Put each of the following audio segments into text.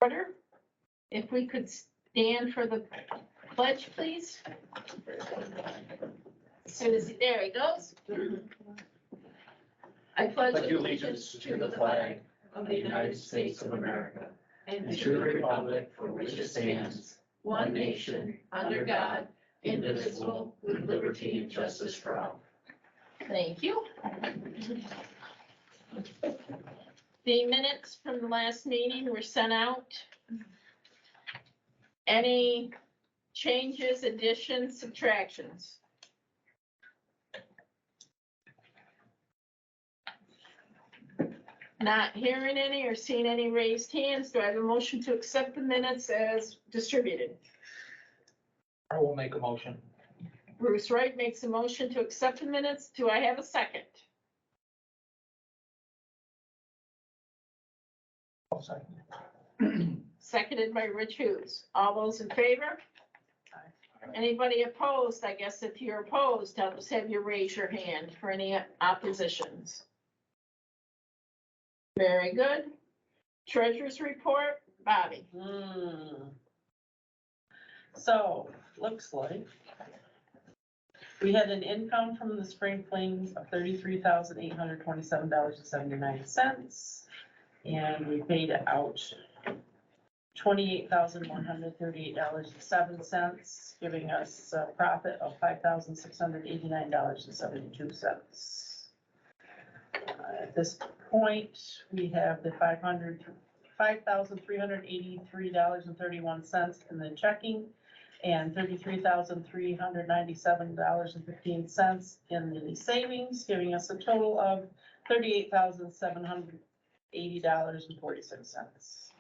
Order. If we could stand for the pledge, please. As soon as, there he goes. I pledge allegiance to the flag of the United States of America and to the republic for which it stands, one nation, under God, indivisible, with liberty and justice for all. Thank you. The minutes from the last meeting were sent out. Any changes, additions, subtractions? Not hearing any or seeing any raised hands. Do I have a motion to accept the minutes as distributed? I will make a motion. Bruce Wright makes a motion to accept the minutes. Do I have a second? I'll second. Seconded by Rich Hughes. All those in favor? Anybody opposed? I guess if you're opposed, I'll just have you raise your hand for any oppositions. Very good. Treasurer's report, Bobby. So, looks like we had an income from the spring cleanings of $33,827.79. And we paid out $28,138.07, giving us a profit of $5,689.72. At this point, we have the $5,383.31 in the checking and $33,397.15 in the savings, giving us a total of $38,780.46.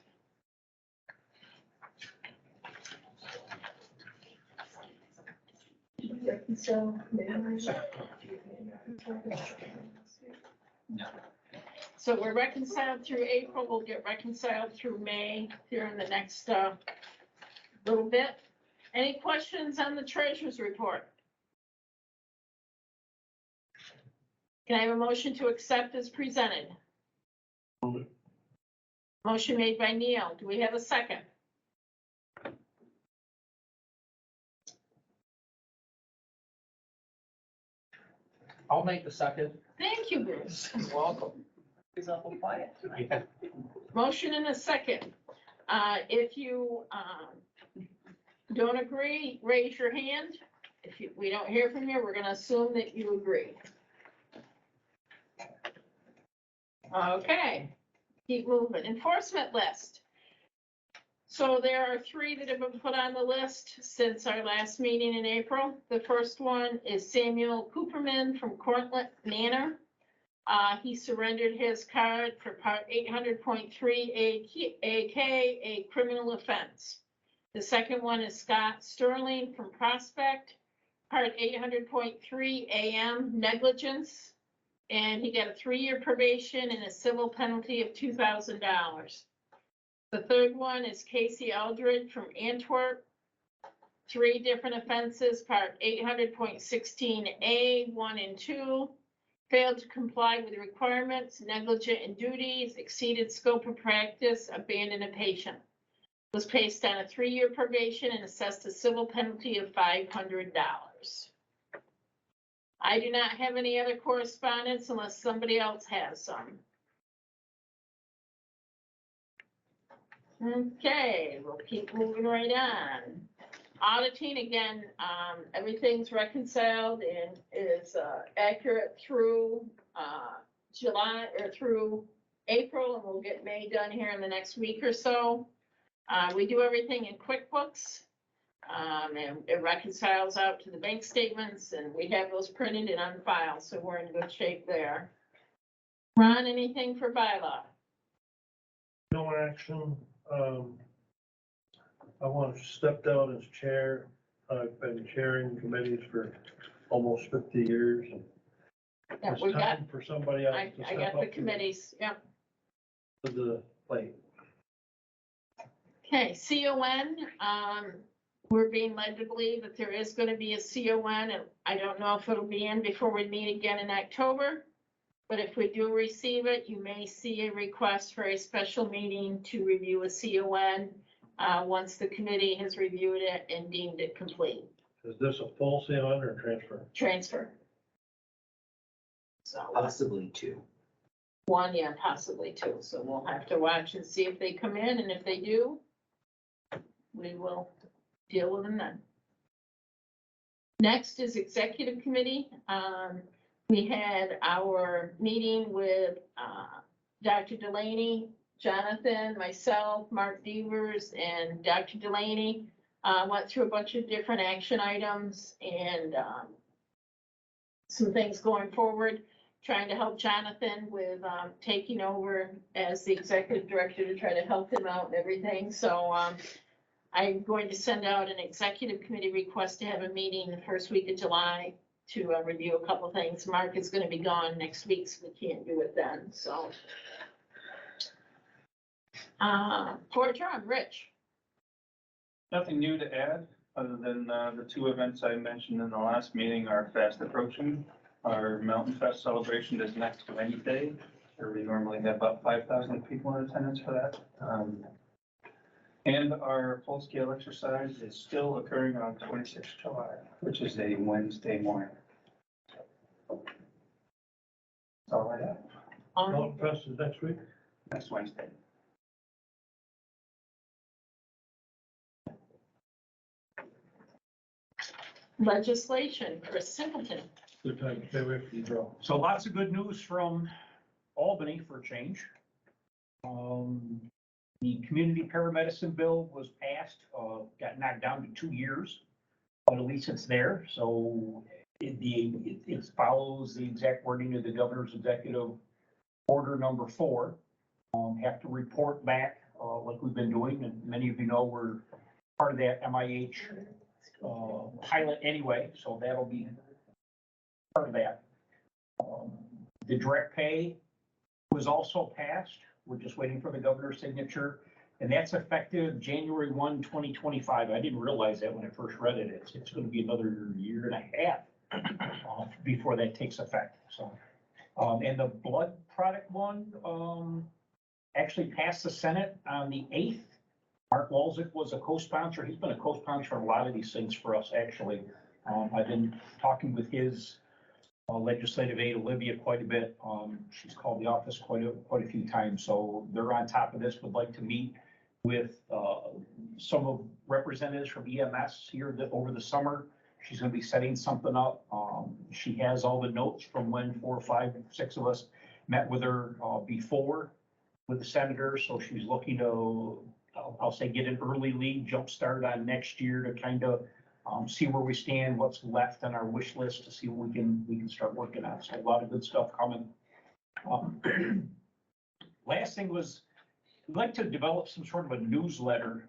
So we're reconciled through April, we'll get reconciled through May here in the next little bit. Any questions on the treasurer's report? Can I have a motion to accept as presented? Motion made by Neil. Do we have a second? I'll make the second. Thank you, Bruce. You're welcome. He's awful quiet tonight. Motion and a second. If you don't agree, raise your hand. If we don't hear from you, we're going to assume that you agree. Okay, keep moving. Enforcement list. So there are 3 that have been put on the list since our last meeting in April. The first one is Samuel Cooperman from Cortlandt Manor. He surrendered his card for part 800.3 AK, a criminal offense. The second one is Scott Sterling from Prospect, part 800.3 AM, negligence. And he got a 3-year probation and a civil penalty of $2,000. The third one is Casey Aldred from Antwerp. 3 different offenses, part 800.16A, 1 and 2. Failed to comply with the requirements, negligent in duties, exceeded scope of practice, abandoned a patient. Was placed on a 3-year probation and assessed a civil penalty of $500. I do not have any other correspondence unless somebody else has some. Okay, we'll keep moving right on. Auditing, again, everything's reconciled and is accurate through July or through April, and we'll get May done here in the next week or so. We do everything in QuickBooks, and it reconciles out to the bank statements, and we have those printed and on file, so we're in good shape there. Ron, anything for bylaw? No action. I want to step down as chair. I've been chairing committees for almost 50 years. Yeah, It's we got, time for somebody else I to got step the up committees, yep. to the plate. Okay, CON, we're being led to believe that there is going to be a CON, and I don't know if it'll be in before we meet again in October. But if we do receive it, you may see a request for a special meeting to review a CON, once the committee has reviewed it and deemed it complete. Is this a full CON or a transfer? Transfer. So, Possibly two. one, yeah, possibly two, so we'll have to watch and see if they come in, and if they do, we will deal with them then. Next is executive committee. We had our meeting with, Dr. Delaney, Jonathan, myself, Mark Devers, and Dr. Delaney. Went through a bunch of different action items and, some things going forward, trying to help Jonathan with, taking over as the executive director to try to help him out and everything. So, I'm going to send out an executive committee request to have a meeting the first week of July to review a couple things. Mark is gonna be gone next week, so we can't do it then, so. Port John, Rich. Nothing new to add, other than the two events I mentioned in the last meeting are fast approaching. Our Mountain Fest celebration is next Wednesday, where we normally have about 5,000 people in attendance for that. And our full-scale exercise is still occurring on 26th July, which is a Wednesday morning. That's all I have. Mountain Fest is next week? Next Wednesday. Legislation, Chris Singleton. Good time to stay away from the draw. So lots of good news from Albany for a change. The community paramedicine bill was passed, got knocked down to 2 years, but at least it's there. So it follows the exact wording of the governor's executive order number 4. Have to report back, like we've been doing, and many of you know we're part of that MIH pilot anyway, so that'll be part of that. The direct pay was also passed. We're just waiting for the governor's signature, and that's effective January 1, 2025. I didn't realize that when I first read it. It's going to be another year and a half before that takes effect. So, and the blood product one actually passed the Senate on the 8th. Mark Walczyk was a co-sponsor. He's been a co-sponsor on a lot of these things for us, actually. I've been talking with his legislative aide, Olivia, quite a bit. She's called the office quite a few times, so they're on top of this. Would like to meet with some of representatives from EMS here over the summer. She's going to be setting something up. She has all the notes from when 4, 5, 6 of us met with her before with the senator, so she's looking to, I'll say, get an early lead, jumpstart on next year to kind of see where we stand, what's left on our wish list to see what we can start working on. So a lot of good stuff coming. Last thing was, we'd like to develop some sort of a newsletter.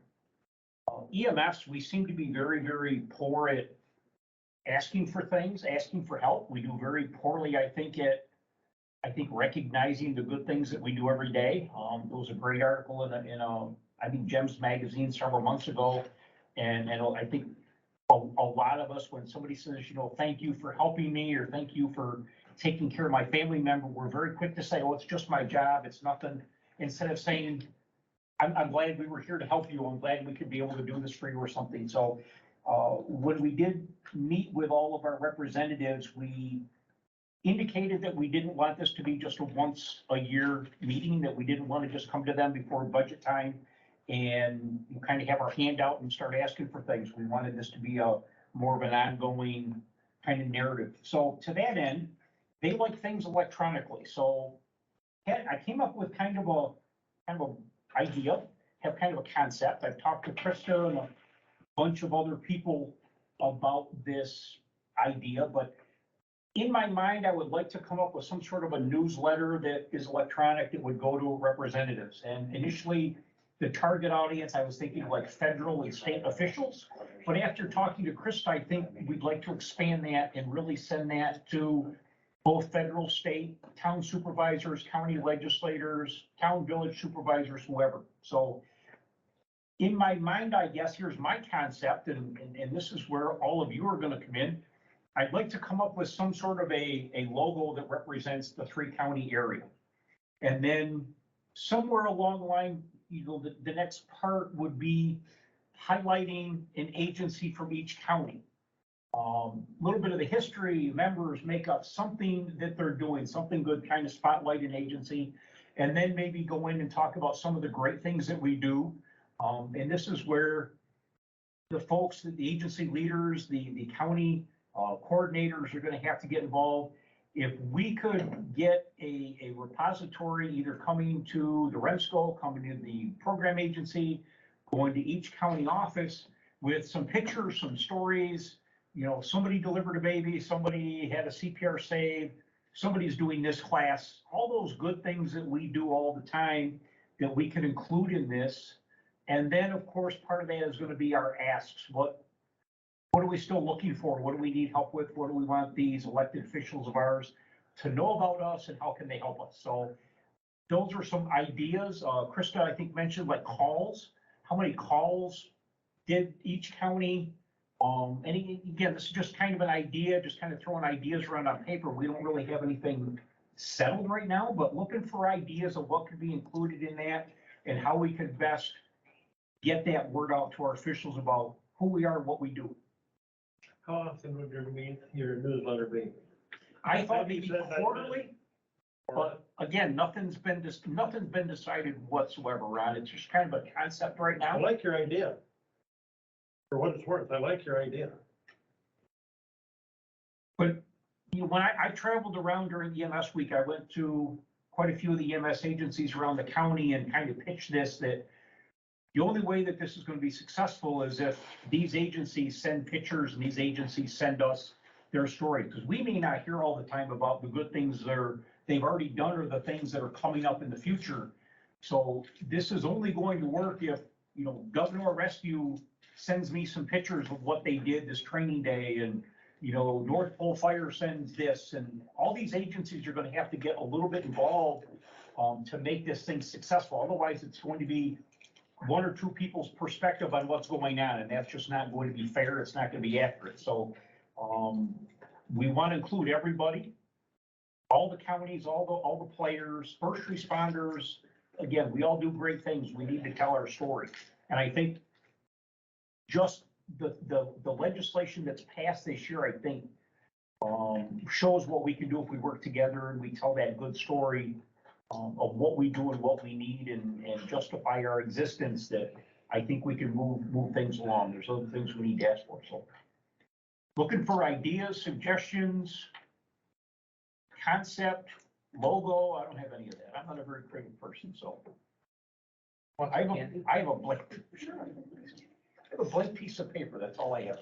EMS, we seem to be very, very poor at asking for things, asking for help. We do very poorly, I think, at recognizing the good things that we do every day. There was a great article in I think Gems magazine several months ago, and I think a lot of us, when somebody says, thank you for helping me, or thank you for taking care of my family member, we're very quick to say, oh, it's just my job, it's nothing, instead of saying, I'm glad we were here to help you, I'm glad we could be able to do this for you or something. So when we did meet with all of our representatives, we indicated that we didn't want this to be just a once a year meeting, that we didn't want to just come to them before budget time and kind of have our hand out and start asking for things. We wanted this to be a more of an ongoing kind of narrative. So to that end, they like things electronically. So I came up with kind of a idea, have kind of a concept. I've talked to Krista and a bunch of other people about this idea, but in my mind, I would like to come up with some sort of a newsletter that is electronic that would go to representatives. And initially, the target audience, I was thinking of like federal and state officials. But after talking to Krista, I think we'd like to expand that and really send that to both federal, state, town supervisors, county legislators, town village supervisors, whoever. So in my mind, I guess, here's my concept, and this is where all of you are going to come in. I'd like to come up with some sort of a logo that represents the 3-county area. And then somewhere along the line, the next part would be highlighting an agency from each county. A little bit of the history, members, make up something that they're doing, something good, kind of spotlight an agency, and then maybe go in and talk about some of the great things that we do. And this is where the folks, the agency leaders, the county coordinators are going to have to get involved. If we could get a repository either coming to the REMSCO, coming to the program agency, going to each county office with some pictures, some stories, somebody delivered a baby, somebody had a CPR save, somebody's doing this class, all those good things that we do all the time that we can include in this. And then, of course, part of that is going to be our asks. What are we still looking for? What do we need help with? What do we want these elected officials of ours to know about us, and how can they help us? So those are some ideas. Krista, I think, mentioned like calls. How many calls did each county? And again, this is just kind of an idea, just kind of throwing ideas around on paper. We don't really have anything settled right now, but looking for ideas of what could be included in that and how we could best get that word out to our officials about who we are and what we do. How often would your newsletter be? I thought maybe quarterly, but again, nothing's been decided whatsoever, Ron. It's just kind of a concept right I now. like your idea. For what it's worth, I like your idea. But when I traveled around during EMS week, I went to quite a few of the EMS agencies around the county and kind of pitched this, that the only way that this is going to be successful is if these agencies send pictures and these agencies send us their story, because we may not hear all the time about the good things they've already done or the things that are coming up in the future. So this is only going to work if, Governor Rescue sends me some pictures of what they did this training day, and, North Pole Fire sends this, and all these agencies are going to have to get a little bit involved to make this thing successful. Otherwise, it's going to be one or two people's perspective on what's going on, and that's just not going to be fair. It's not going to be accurate. So we want to include everybody, all the counties, all the players, first responders. Again, we all do great things. We need to tell our story. And I think just the legislation that's passed this year, I think, shows what we can do if we work together and we tell that good story of what we do and what we need, and justify our existence, that I think we can move things along. There's other things we need to ask for. So looking for ideas, suggestions, concept, logo. I don't have any of that. I'm not a very creative person, so. I have a blank piece of paper. That's all I have.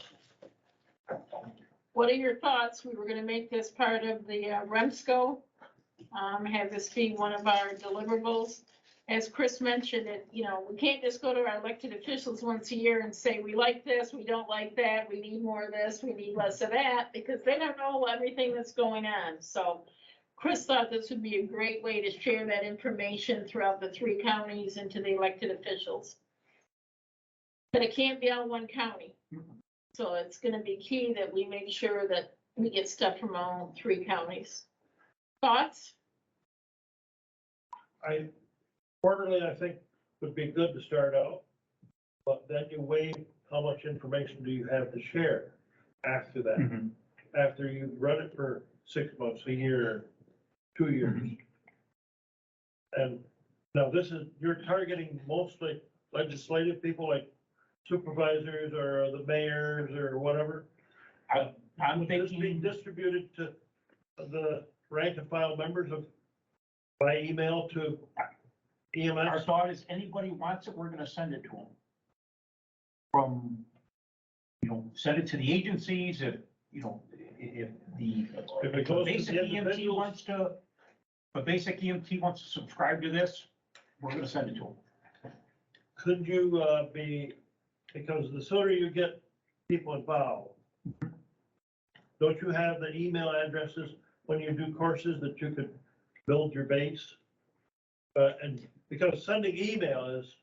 What are your thoughts? We were gonna make this part of the REMSCO, have this be one of our deliverables. As Chris mentioned, we can't just go to our elected officials once a year and say, we like this, we don't like that, we need more of this, we need less of that, because they don't know everything that's going on. So Chris thought this would be a great way to share that information throughout the 3 counties and to the elected officials. But it can't be all one county. So it's gonna be key that we make sure that we get stuff from all 3 counties. Thoughts? Quarterly, I think would be good to start out, but then you weigh how much information do you have to share after that, Mm-hmm. after you run it for 6 months, a year, 2 years. And now you're targeting mostly legislative people like supervisors or the mayors or whatever. I'm Would this be thinking, distributed to the rank and file members by email to our EMS? thought is anybody wants it, we're gonna send it to them. From, send it to the agencies, if it goes to basic the EMT individuals? wants to, if basic EMT wants to subscribe to this, we're gonna send it to them. Could you because the sooner you get people involved, don't you have the email addresses when you do courses that you could build your base? And because sending email is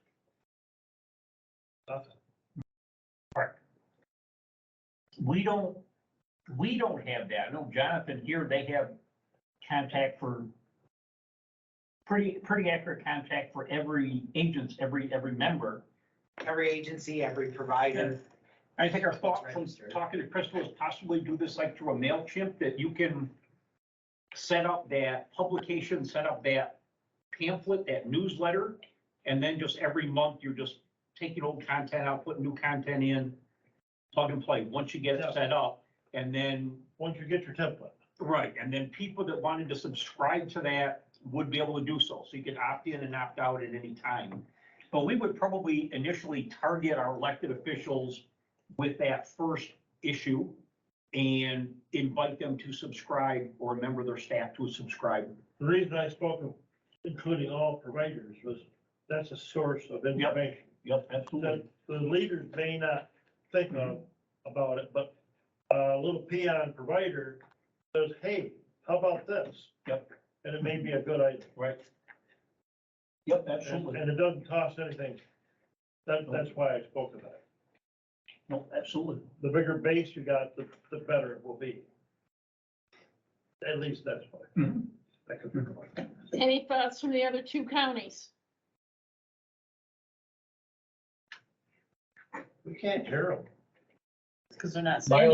nothing. We don't, We don't have that. I know Jonathan here, they have contact for pretty accurate contact for every agent, every member. Every agency, every provider. I think our thought from Registered. talking to Crystal is possibly do this like through a MailChimp, that you can set up that publication, set up that pamphlet, that newsletter, and then just every month you're just taking old content out, putting new content in, plug and play, once you get it set up, and then, Once you get your template. right, and then people that wanted to subscribe to that would be able to do so. So you could opt in and opt out at any time. But we would probably initially target our elected officials with that first issue and invite them to subscribe, or a member of their staff to subscribe. The reason I spoke of including all providers was that's a source of information. Yep, absolutely. That the leaders may not think of about it, but a little peon provider says, hey, how about this? Yep. And it may be a good idea. Right. Yep, And absolutely. and it doesn't cost anything. That's why I spoke of that. No, absolutely. The bigger base you got, the better it will be. At least that's why. Mhm. I could think about it. Any thoughts from the other two counties? We can't hear them. Because they're not My saying.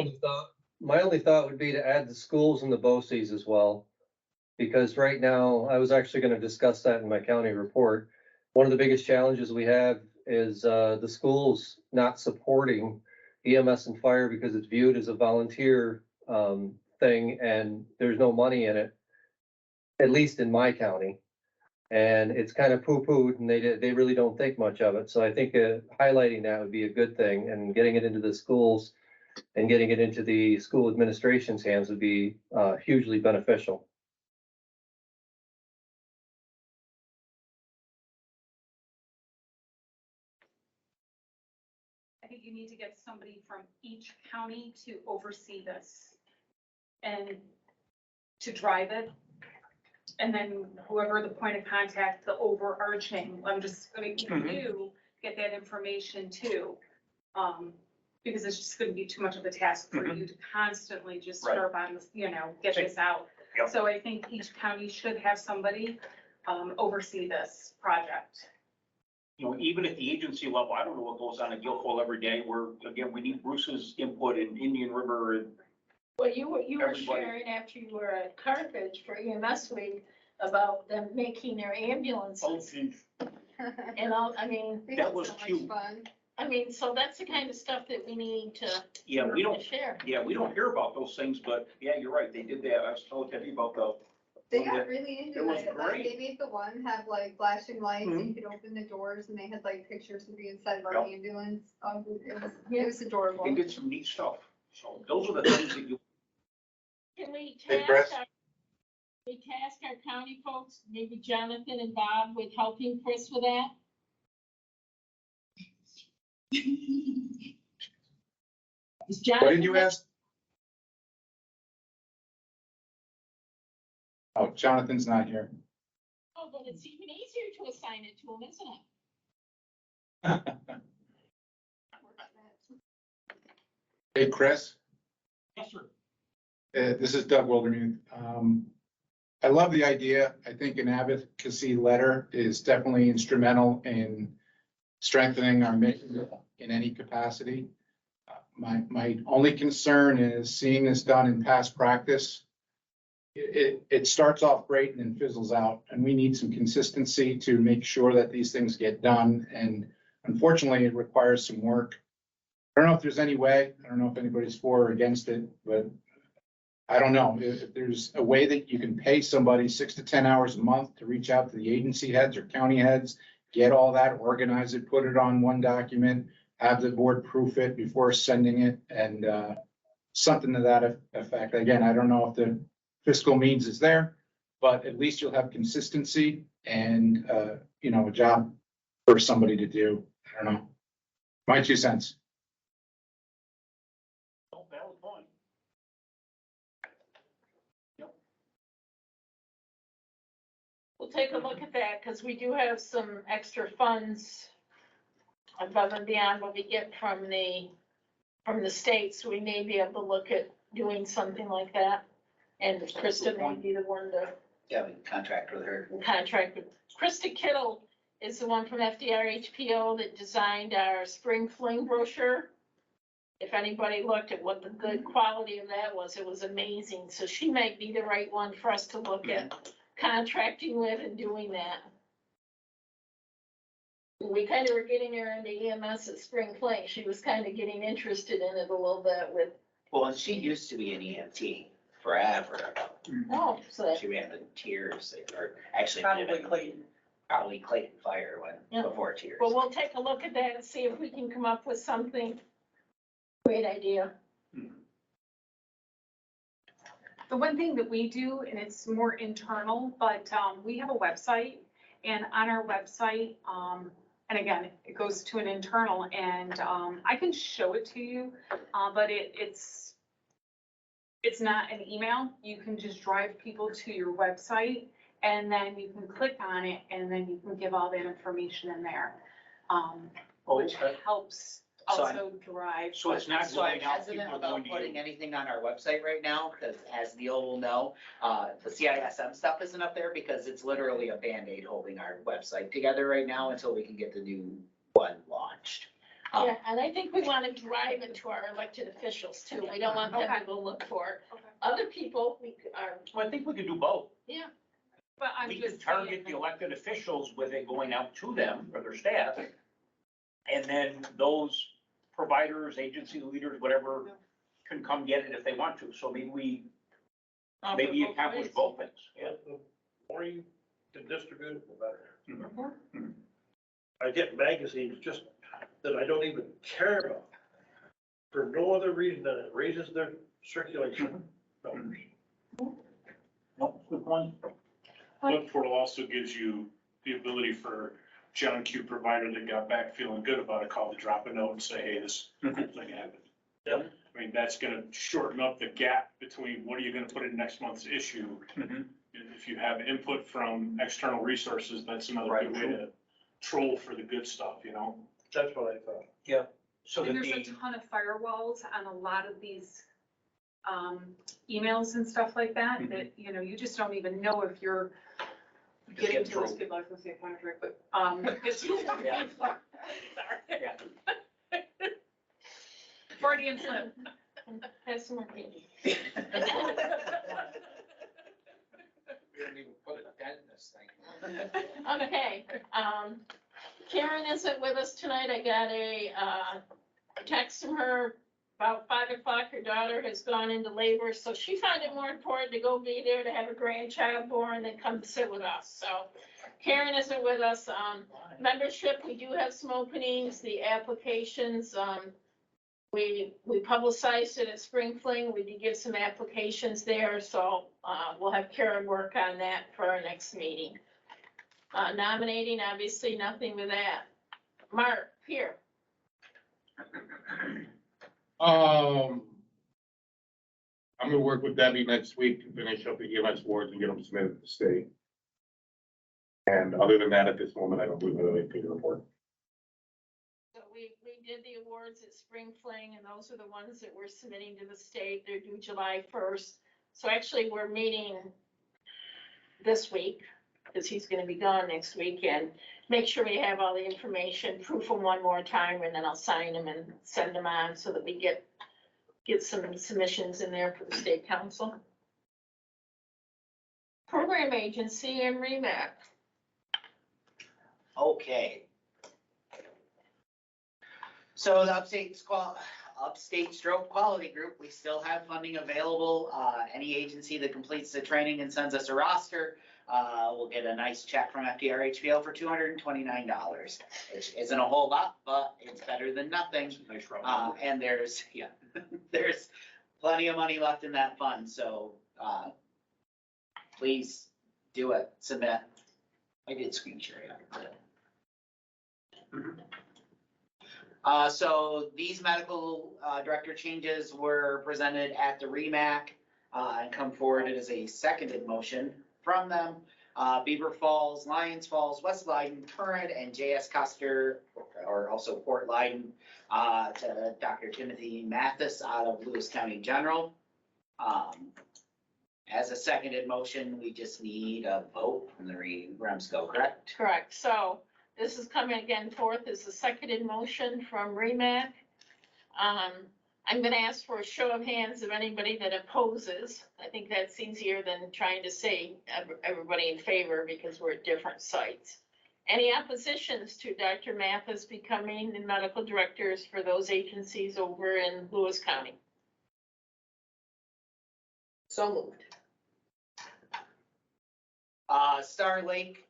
only thought would be to add the schools and the BOCES as well. Because right now, I was actually gonna discuss that in my county report. One of the biggest challenges we have is the schools not supporting EMS and fire because it's viewed as a volunteer thing and there's no money in it, at least in my county. And it's kind of poo-pooed and they really don't think much of it. So I think highlighting that would be a good thing, and getting it into the schools and getting it into the school administration's hands would be hugely beneficial. I think you need to get somebody from each county to oversee this and to drive it. And then whoever the point of contact, the overarching, I'm just gonna give you, get that information too. Because it's just gonna be too much of a task for you to constantly just Right. harp on this, get this out. Yep. So I think each county should have somebody, oversee this project. Even at the agency level, I don't know what goes on at Guilfoyle every day, where, again, we need Bruce's input in Indian River and Well, you were Everybody. sharing after you were at Carthage for EMS week about them making their ambulances and all, that was cute. so that's the kind of stuff that we need to Yeah, we don't, share. we don't hear about those things, but yeah, you're right, they did that. I was telling Debbie about They got really It into was it. Like, great. they made the one have like flashing lights and Mhm. you could open the doors and they had like pictures of the inside of our Yep. ambulance. It was adorable. they did some neat stuff. So those are the things that you, Can we Hey, task Chris. our county folks, maybe Jonathan and Bob, with helping Chris with that? Is What did you Jonathan- ask? Oh, Jonathan's not here. Oh, but it's even easier to assign it to him, isn't it? Hey, Chris, yes, sir. this is Doug Wildermuth. I love the idea. I think an advocacy letter is definitely instrumental in strengthening our mission in any capacity. My only concern is seeing this done in past practice. It starts off great and then fizzles out, and we need some consistency to make sure that these things get done. And unfortunately, it requires some work. I don't know if there's any way, I don't know if anybody's for or against it, but I don't know if there's a way that you can pay somebody 6 to 10 hours a month to reach out to the agency heads or county heads, get all that, organize it, put it on one document, have the board proof it before sending it, and something to that effect. Again, I don't know if the fiscal means is there, but at least you'll have consistency and, a job for somebody to do. I don't know. My 2 cents. Oh, valid point. We'll take a look at that, because we do have some extra funds above and beyond what we get from the state, so we may be able to look at doing something like that. And Krista may be the one to Yeah, we contract with her. contract with. Krista Kittle is the one from FDR-HPO that designed our spring fling brochure. If anybody looked at what the good quality of that was, it was amazing. So she might be the right one for us to look at contracting with and doing that. We kind of were getting her into EMS at spring fling. She was kind of getting interested in it a little bit with, Well, and she used to be an EMT forever. oh, so that, She ran the tiers, or actually. Probably Clayton. Probably Clayton Fire Yeah. before tiers. well, we'll take a look at that and see if we can come up with something. Great idea. The one thing that we do, and it's more internal, but we have a website, and on our website, and again, it goes to an internal, and I can show it to you, but it's not an email. You can just drive people to your website, and then you can click on it, and then you can give all that information in there, which helps So also drive. So it's not So I'm going out, hesitant people are about going to putting you. anything on our website right now, because as Neil will know, the CISM stuff isn't up there because it's literally a Band-Aid holding our website together right now until we can get the new one launched. Yeah, and I think we want to drive it to our elected officials too. We don't want them Okay. to go look for it. Okay. Other people, we are, Well, I think we could do both. yeah, But I'm We could just target saying the that- elected officials with it going out to them or their staff. And then those providers, agency leaders, whatever, can come get it if they want to. So maybe maybe both accomplish ways. both things. Yeah. The more you can distribute it, the better. Mhm. I get magazines just that I don't even care about, for no other reason than it raises their circulation numbers. No, good point. Web portal also gives you the ability for John Q provider that got back feeling good about it, call to drop a note and say, hey, this thing happened. Yep. I mean, that's gonna shorten up the gap between what are you gonna put in next month's issue. Mhm. If you have input from external resources, that's another good way to troll for the good stuff, you know? That's what I thought. So that And there's a ton of firewalls on a lot of these emails and stuff like that, Mhm. that, you know, you just don't even know if you're Just getting get to those through. people, I was gonna say contract, but, it's. Yeah. Yeah. Freudian slip. That's more maybe. We don't even put a dent in this thing. Okay, Karen isn't with us tonight. I got a text from her about 5 o'clock. Her daughter has gone into labor, so she found it more important to go be there to have a grandchild born than come sit with us. So Karen isn't with us. Membership, we do have some openings, the applications, we publicized it at Spring Fling. We did get some applications there, so we'll have Karen work on that for our next meeting. Nominating, obviously, nothing with that. Mark, here. I'm gonna work with Debbie next week to finish up the EMS awards and get them submitted to the state. And other than that, at this moment, I don't believe I have anything to report. So we did the awards at Spring Fling, and those are the ones that we're submitting to the state. They're due July 1st. So actually, we're meeting this week, because he's gonna be gone next week, and make sure we have all the information, proof them one more time, and then I'll sign them and send them on so that we get some submissions in there for the state council. Program agency and REMAC. Okay. So the Upstate Stroke Quality Group, we still have funding available. Any agency that completes the training and sends us a roster, will get a nice check from FDR-HPO for $229, which isn't a whole lot, but it's better than nothing. Nice round. And there's, there's plenty of money left in that fund, so, please do it, submit. I did screen share it. So these medical director changes were presented at the REMAC and come forward as a seconded motion from them. Beaver Falls, Lyons Falls, West Leiden, Current, and J.S. Custer, or also Port Leiden, to Dr. Timothy Mathis out of Lewis County General. As a seconded motion, we just need a vote from the REMSCO, correct? Correct. So this is coming again forth as a seconded motion from REMAC. I'm gonna ask for a show of hands of anybody that opposes. I think that's easier than trying to say everybody in favor because we're at different sites. Any oppositions to Dr. Mathis becoming the medical directors for those agencies over in Lewis County? So moved. Star Lake,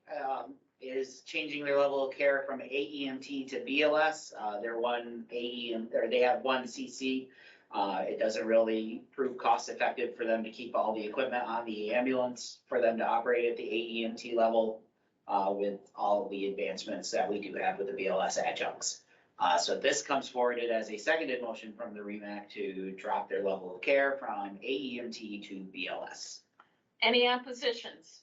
is changing their level of care from AEMT to BLS. They're one AEM, or they have one CC. It doesn't really prove cost effective for them to keep all the equipment on the ambulance for them to operate at the AEMT level, with all the advancements that we do have with the BLS adjuncts. So this comes forward as a seconded motion from the REMAC to drop their level of care from AEMT to BLS. Any oppositions?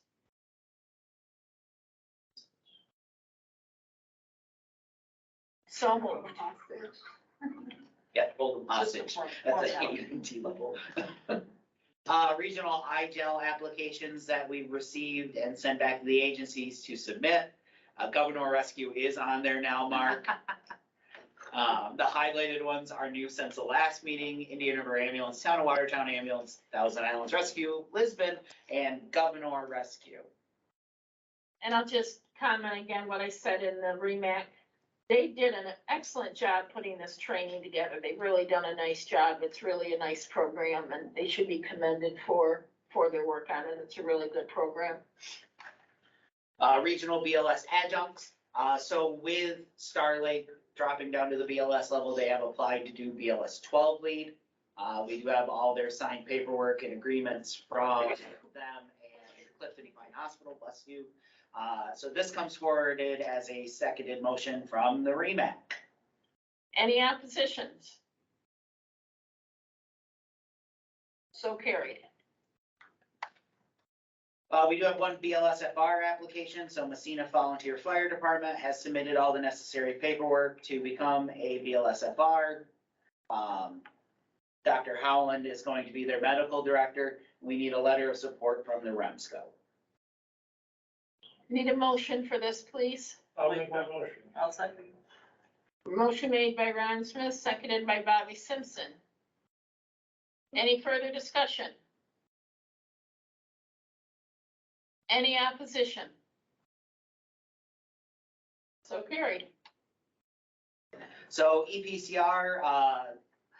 So moved. Hostage. Yeah, hold them hostage. That's a AEMT level. Regional iGel applications that we received and sent back to the agencies to submit. Governor Rescue is on there now, Mark. The highlighted ones are new since the last meeting: Indian River Ambulance, Town of Watertown Ambulance, Thousand Islands Rescue, Lisbon, and Governor Rescue. And I'll just comment again what I said in the REMAC. They did an excellent job putting this training together. They've really done a nice job. It's really a nice program and they should be commended for their work on it. It's a really good program. Regional BLS adjuncts. So with Star Lake dropping down to the BLS level, they have applied to do BLS 12 lead. We do have all their signed paperwork and agreements from them and Clifton Divine Hospital, bless you. So this comes forward as a seconded motion from the REMAC. Any oppositions? So carried. We do have one BLSFR application, so Messina Volunteer Fire Department has submitted all the necessary paperwork to become a BLSFR. Dr. Howland is going to be their medical director. We need a letter of support from the REMSCO. Need a motion for this, please? I'll make that motion. I'll second. Motion made by Ron Smith, seconded by Bobby Simpson. Any further discussion? Any opposition? So carried. So EPCR,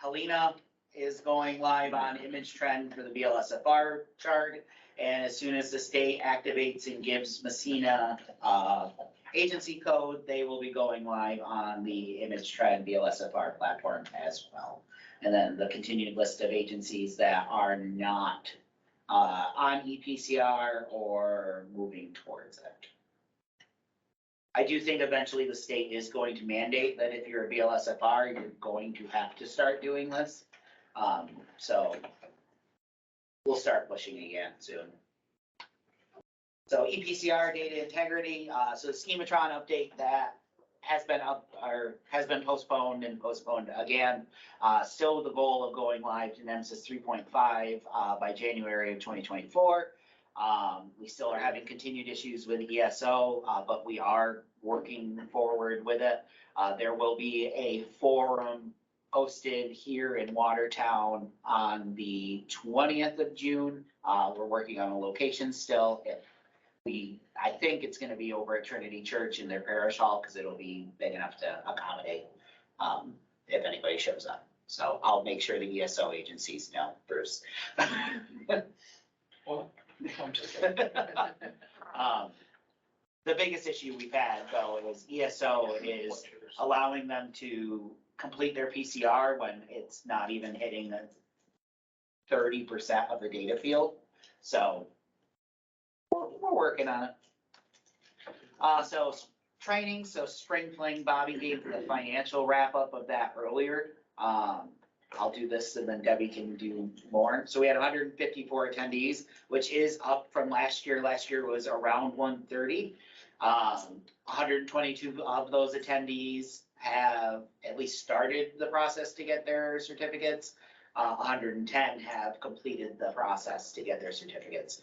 Helena is going live on Image Trend for the BLSFR chart. And as soon as the state activates and gives Messina agency code, they will be going live on the Image Trend BLSFR platform as well. And then the continued list of agencies that are not on EPCR or moving towards it. I do think eventually the state is going to mandate that if you're a BLSFR, you're going to have to start doing this. So we'll start pushing again soon. So EPCR data integrity, so the schematron update that has been up or has been postponed and postponed again. Still with the goal of going live to NEMSIS 3.5 by January of 2024. We still are having continued issues with ESO, but we are working forward with it. There will be a forum hosted here in Watertown on the 20th of June. We're working on a location still. I think it's gonna be over at Trinity Church in their parish hall, because it'll be big enough to accommodate if anybody shows up. So I'll make sure the ESO agencies know first. Well, I'm just- The biggest issue we've had though is ESO is allowing them to complete their PCR when it's not even hitting the 30% of the data field. So we're working on it. So training, so Spring Fling, Bobby gave the financial wrap up of that earlier. I'll do this and then Debbie can do more. So we had 154 attendees, which is up from last year. Last year was around 130. 122 of those attendees have at least started the process to get their certificates. 110 have completed the process to get their certificates.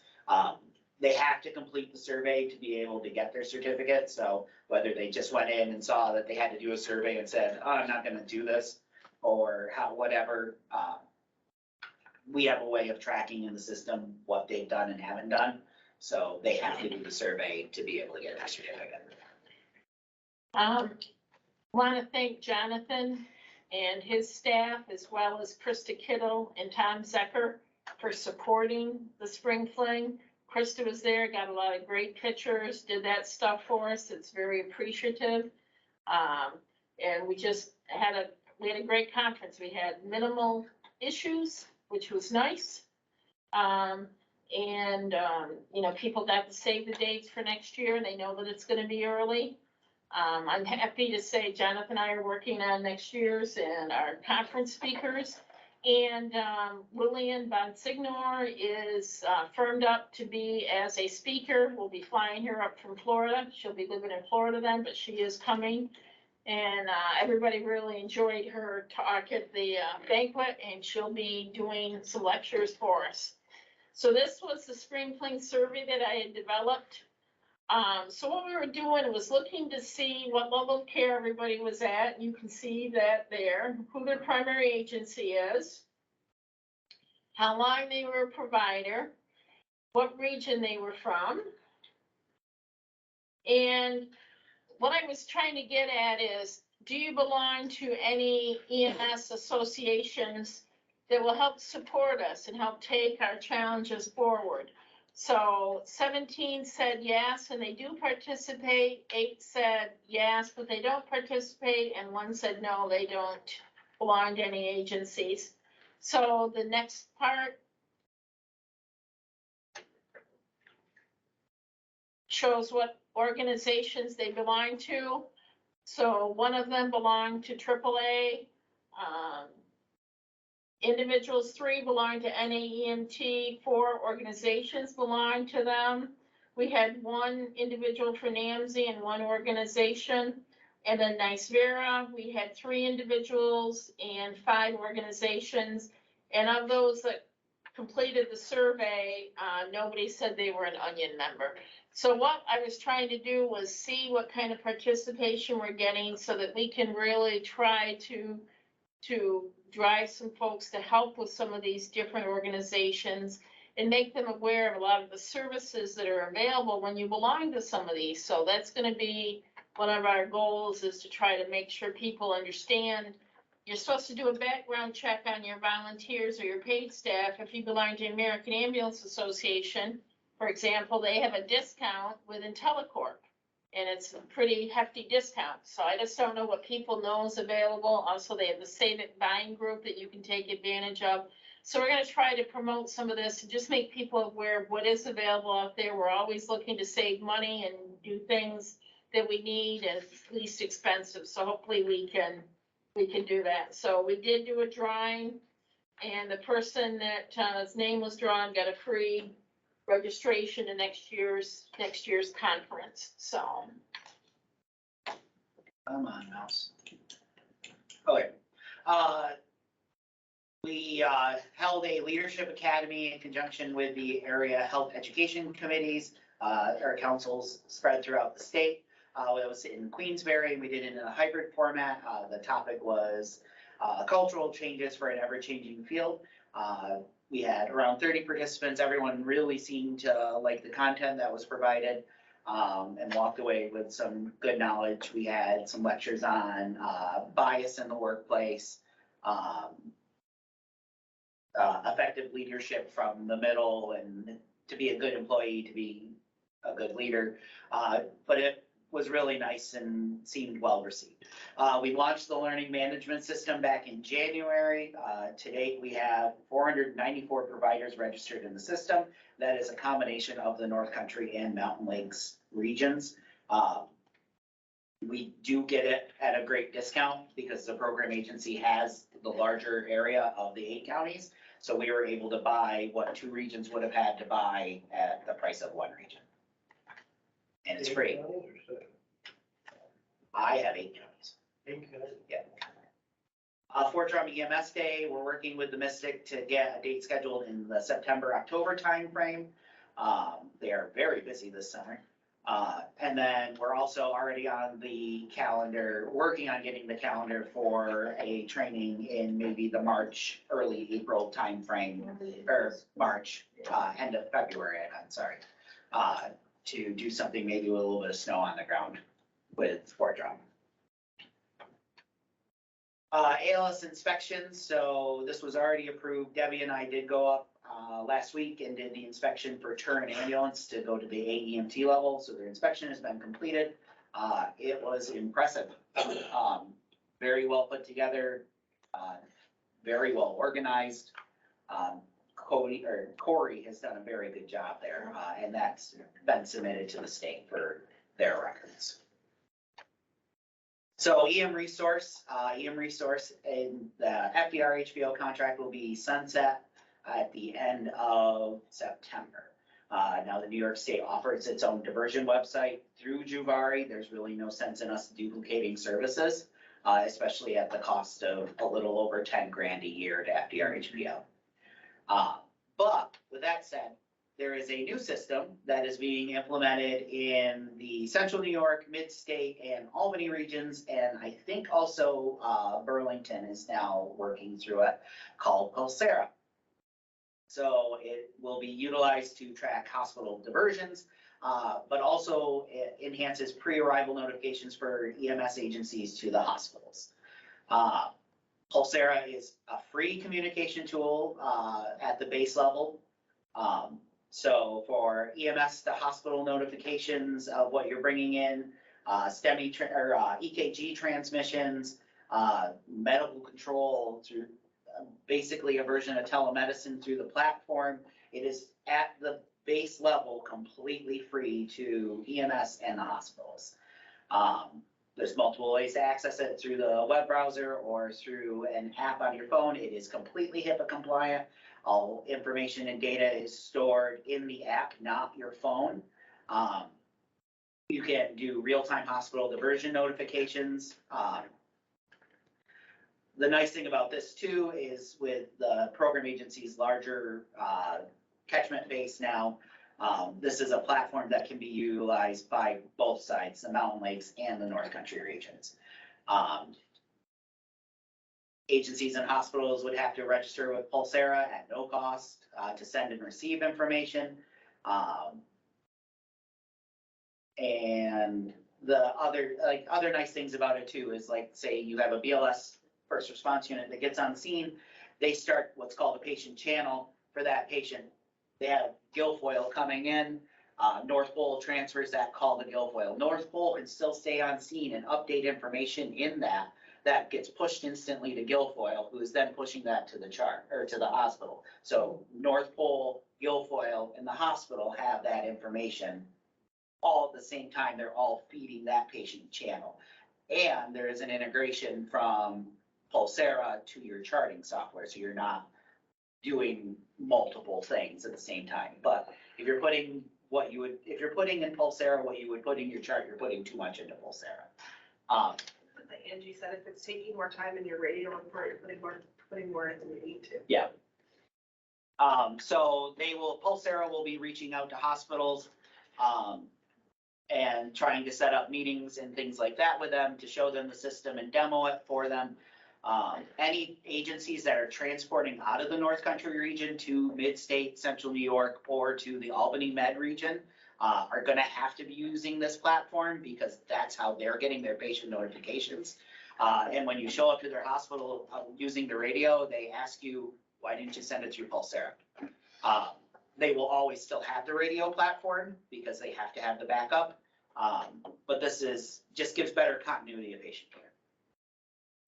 They have to complete the survey to be able to get their certificate, so whether they just went in and saw that they had to do a survey and said, oh, I'm not gonna do this, or how, whatever, we have a way of tracking in the system what they've done and haven't done, so they have to do the survey to be able to get their certificate. Want to thank Jonathan and his staff, as well as Krista Kittle and Tom Zecker for supporting the spring fling. Krista was there, got a lot of great pictures, did that stuff for us. It's very appreciative. And we just had a great conference. We had minimal issues, which was nice. You know, people got to save the dates for next year, and they know that it's gonna be early. I'm happy to say Jonathan and I are working on next year's and our conference speakers. And Lillian Bonsignor is firmed up to be as a speaker. We'll be flying her up from Florida. She'll be living in Florida then, but she is coming. And everybody really enjoyed her talk at the banquet, and she'll be doing some lectures for us. So this was the spring fling survey that I had developed. So what we were doing was looking to see what level of care everybody was at. You can see that there, who their primary agency is, how long they were a provider, what region they were from. And what I was trying to get at is, do you belong to any EMS associations that will help support us and help take our challenges forward? So 17 said yes, and they do participate. 8 said yes, but they don't participate. And 1 said no, they don't belong to any agencies. So the next part shows what organizations they belong to. So one of them belonged to AAA. Individuals, 3 belong to NAEMT, 4 organizations belong to them. We had 1 individual for NAMSI and 1 organization. And then NICEVERA, we had 3 individuals and 5 organizations. And of those that completed the survey, nobody said they were an Onion member. So what I was trying to do was see what kind of participation we're getting so that we can really try to drive some folks to help with some of these different organizations and make them aware of a lot of the services that are available when you belong to some of these. So that's going to be one of our goals, is to try to make sure people understand you're supposed to do a background check on your volunteers or your paid staff. If you belong to American Ambulance Association, for example, they have a discount with IntelliCorp. And it's a pretty hefty discount. So I just don't know what people know is available. Also, they have the Save It buying group that you can take advantage of. So we're going to try to promote some of this and just make people aware of what is available out there. We're always looking to save money and do things that we need at least expensive. So hopefully we can do that. So we did do a drawing, and the person that his name was drawn got a free registration to next year's conference. So Come on, mouse. Okay. We held a leadership academy in conjunction with the area health education committees, our councils spread throughout the state. It was in Queensbury, and we did it in a hybrid format. The topic was cultural changes for an ever-changing field. We had around 30 participants. Everyone really seemed to like the content that was provided, and walked away with some good knowledge. We had some lectures on bias in the workplace, effective leadership from the middle, and to be a good employee, to be a good leader. But it was really nice and seemed well received. We launched the learning management system back in January. To date, we have 494 providers registered in the system. That is a combination of the North Country and Mountain Lakes regions. We do get it at a great discount because the program agency has the larger area of the 8 counties. So we were able to buy what 2 regions would have had to buy at the price of 1 region. And it's free. I have 8 counties. 8 counties. Yeah. Fort Drum EMS Day, we're working with the Mystic to get a date scheduled in the September, October timeframe. They are very busy this summer. And then we're also already on the calendar, working on getting the calendar for a training in maybe the March, early April timeframe, or March, end of February, I'm sorry. To do something maybe with a little bit of snow on the ground with Fort Drum. ALS inspections, so this was already approved. Debbie and I did go up last week and did the inspection for turn ambulance to go to the AEMT level, so their inspection has been completed. It was impressive. Very well put together, very well organized. Corey has done a very good job there, and that's been submitted to the state for their records. So EM resource in the FDR HBO contract will be sunset at the end of September. Now the New York State offers its own diversion website through Juvari. There's really no sense in us duplicating services, especially at the cost of a little over 10 grand a year to FDR HBO. But with that said, there is a new system that is being implemented in the Central New York, Mid-State, and Albany regions, and I think also Burlington is now working through it, called Pulsera. So it will be utilized to track hospital diversions, but also it enhances pre-arrival notifications for EMS agencies to the hospitals. Pulsera is a free communication tool at the base level. So for EMS to hospital notifications of what you're bringing in, STEMI or EKG transmissions, medical control through basically a version of telemedicine through the platform. It is at the base level completely free to EMS and the hospitals. There's multiple ways to access it through the web browser or through an app on your phone. It is completely HIPAA compliant. All information and data is stored in the app, not your phone. You can do real-time hospital diversion notifications. The nice thing about this too is with the program agency's larger catchment base now, this is a platform that can be utilized by both sides, the Mountain Lakes and the North Country regions. Agencies and hospitals would have to register with Pulsera at no cost to send and receive information. And the other nice things about it too is, like, say you have a BLS first response unit that gets on scene, they start what's called a patient channel for that patient. They have Guilfoyle coming in, North Pole transfers that call to Guilfoyle. North Pole can still stay on scene and update information in that gets pushed instantly to Guilfoyle, who is then pushing that to the chart or to the hospital. So North Pole, Guilfoyle, and the hospital have that information all at the same time. They're all feeding that patient channel. And there is an integration from Pulsera to your charting software, so you're not doing multiple things at the same time. But if you're putting in Pulsera what you would put in your chart, you're putting too much into Pulsera. Like Angie said, if it's taking more time in your radio report, you're putting more in than you need to. Yeah. So Pulsera will be reaching out to hospitals and trying to set up meetings and things like that with them to show them the system and demo it for them. Any agencies that are transporting out of the North Country region to Mid-State, Central New York, or to the Albany Med region are going to have to be using this platform, because that's how they're getting their patient notifications. And when you show up to their hospital using the radio, they ask you, why didn't you send it through Pulsera? They will always still have the radio platform because they have to have the backup. But this just gives better continuity of patient care.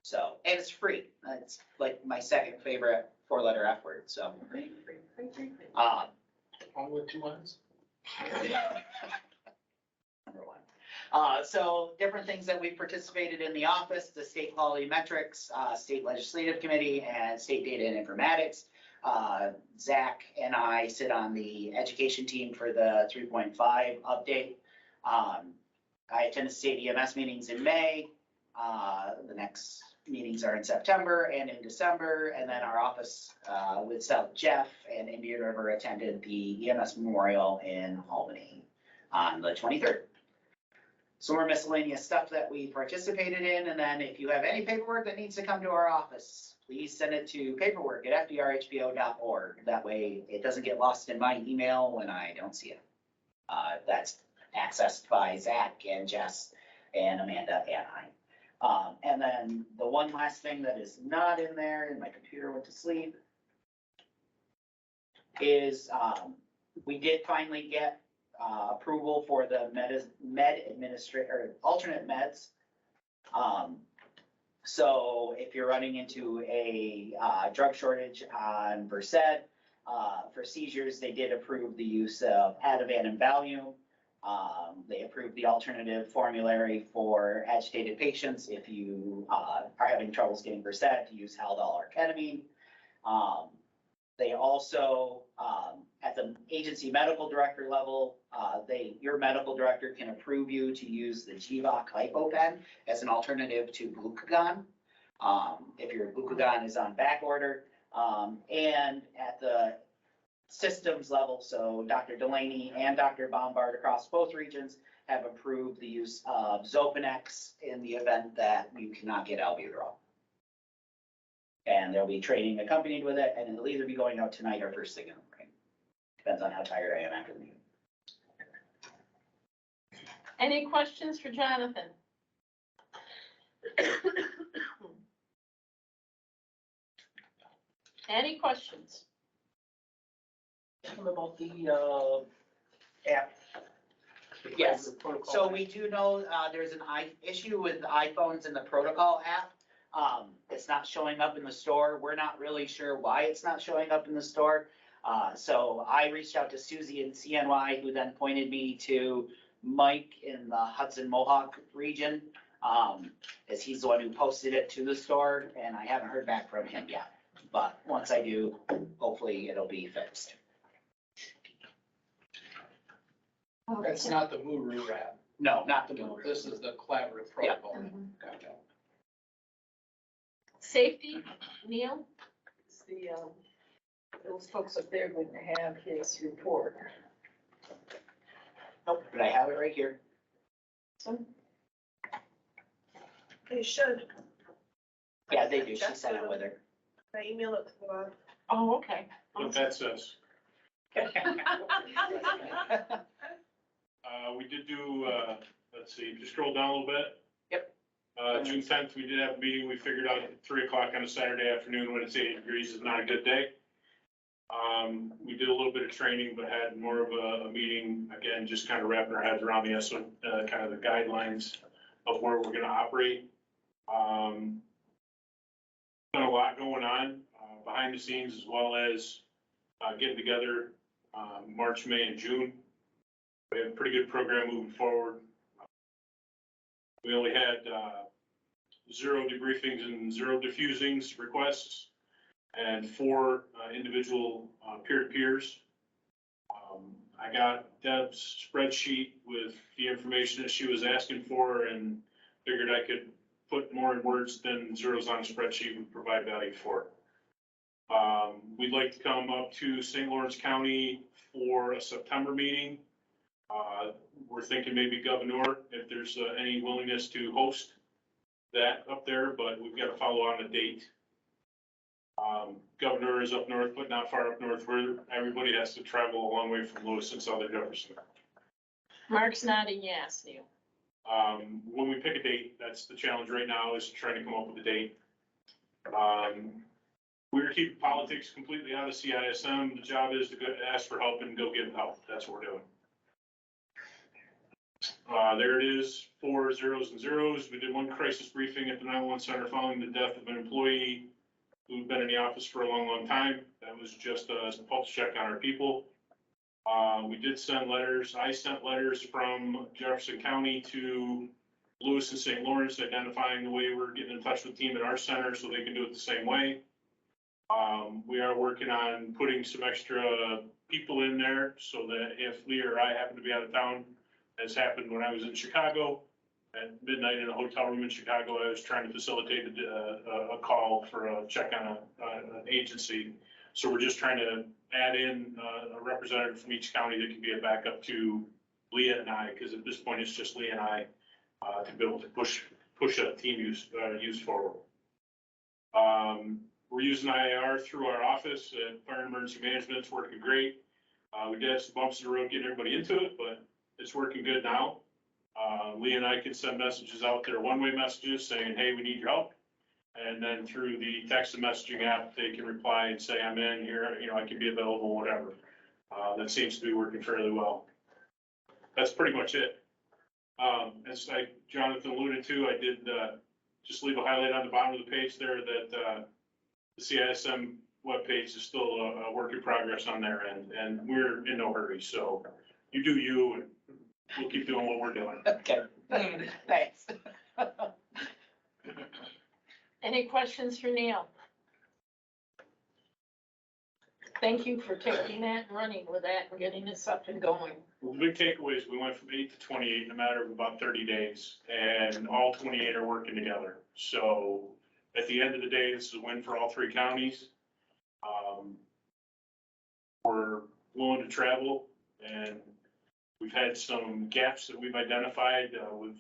So, and it's free. It's like my second favorite 4-letter F word, so. All with 2 lines? Number one. So different things that we've participated in the office, the state quality metrics, state legislative committee, and state data and informatics. Zach and I sit on the education team for the 3.5 update. I attend the state EMS meetings in May. The next meetings are in September and in December, and then our office, with South Jeff and Indian River attended the EMS Memorial in Albany on the 23rd. Some more miscellaneous stuff that we participated in, and then if you have any paperwork that needs to come to our office, please send it to paperwork@fdrhbo.org. That way it doesn't get lost in my email when I don't see it. That's accessed by Zach and Jess and Amanda and I. And then the one last thing that is not in there, and my computer went to sleep, is we did finally get approval for the med administrator, alternate meds. So if you're running into a drug shortage on Versed, for seizures, they did approve the use of Ativan and Valium. They approved the alternative formulary for agitated patients if you are having troubles getting Versed, to use Haldol or ketamine. They also, at the agency medical director level, your medical director can approve you to use the Gvoc HypoPen as an alternative to glucagon, if your glucagon is on back order. And at the systems level, so Dr. Delaney and Dr. Bombard across both regions have approved the use of Zopanex in the event that you cannot get albuterol. And there'll be training accompanied with it, and it'll either be going out tonight or first thing in the morning. Depends on how tired I am after the meeting. Any questions for Jonathan? Any questions? About the app. Yes, so we do know, there's an issue with the iPhones and the protocol app. It's not showing up in the store. We're not really sure why it's not showing up in the store. So I reached out to Susie in CNY, who then pointed me to Mike in the Hudson Mohawk region, as he's the one who posted it to the store, and I haven't heard back from him yet. But once I do, hopefully it'll be fixed. That's not the Muru app. No, not the Muru. This is the collaborative protocol. Gotcha. Safety, Neil? It's the, those folks up there wouldn't have his report. Nope, but I have it right here. They should. Yeah, they do. She sent it with her. I emailed it to them. Oh, okay. What that says. We did do, let's see, just scroll down a little bit. Yep. June 10th, we did have a meeting. We figured out at 3 o'clock on a Saturday afternoon when it's 80 degrees is not a good day. We did a little bit of training, but had more of a meeting, again, just kind of wrapping our heads around the kind of the guidelines of where we're gonna operate. Been a lot going on behind the scenes, as well as getting together March, May, and June. We have a pretty good program moving forward. We only had 0 debriefings and 0 diffusings requests, and 4 individual peer-to-peers. I got Deb's spreadsheet with the information that she was asking for, and figured I could put more in words than zeros on a spreadsheet would provide value for. We'd like to come up to St. Lawrence County for a September meeting. We're thinking maybe Governor, if there's any willingness to host that up there, but we've got to follow on a date. Governor is up north, but not far up north, where everybody has to travel a long way from Lewis and Southern Jefferson. Mark's nodding yes, Neil. When we pick a date, that's the challenge right now, is trying to come up with a date. We're keeping politics completely out of CISM. The job is to go ask for help and go get help. That's what we're doing. There it is, 4 zeros and zeros. We did one crisis briefing at the 911 center following the death of an employee who'd been in the office for a long, long time. That was just a pulse check on our people. We did send letters. I sent letters from Jefferson County to Lewis and St. Lawrence, identifying the way we're getting in touch with the team at our center so they can do it the same way. We are working on putting some extra people in there so that if Lee or I happen to be out of town, as happened when I was in Chicago, at midnight in a hotel room in Chicago. I was trying to facilitate a call for a check on an agency. So we're just trying to add in a representative from each county that can be a backup to Leah and I, because at this point, it's just Leah and I to be able to push a team use forward. We're using IAR through our office, Fire and Emergency Management's working great. We did have some bumps in the road getting everybody into it, but it's working good now. Leah and I can send messages out there, one-way messages saying, hey, we need your help. And then through the text and messaging app, they can reply and say, I'm in here, I can be available, whatever. That seems to be working fairly well. That's pretty much it. As Jonathan alluded to, I did just leave a highlight on the bottom of the page there that the CISM webpage is still a work in progress on their end, and we're in no hurry. So you do you, and we'll keep doing what we're doing. Okay, thanks. Any questions for Neil? Thank you for taking that and running with that and getting this up and going. Well, the big takeaway is we went from 8 to 28 in a matter of about 30 days, and all 28 are working together. So at the end of the day, this is a win for all 3 counties. We're willing to travel, and we've had some gaps that we've identified with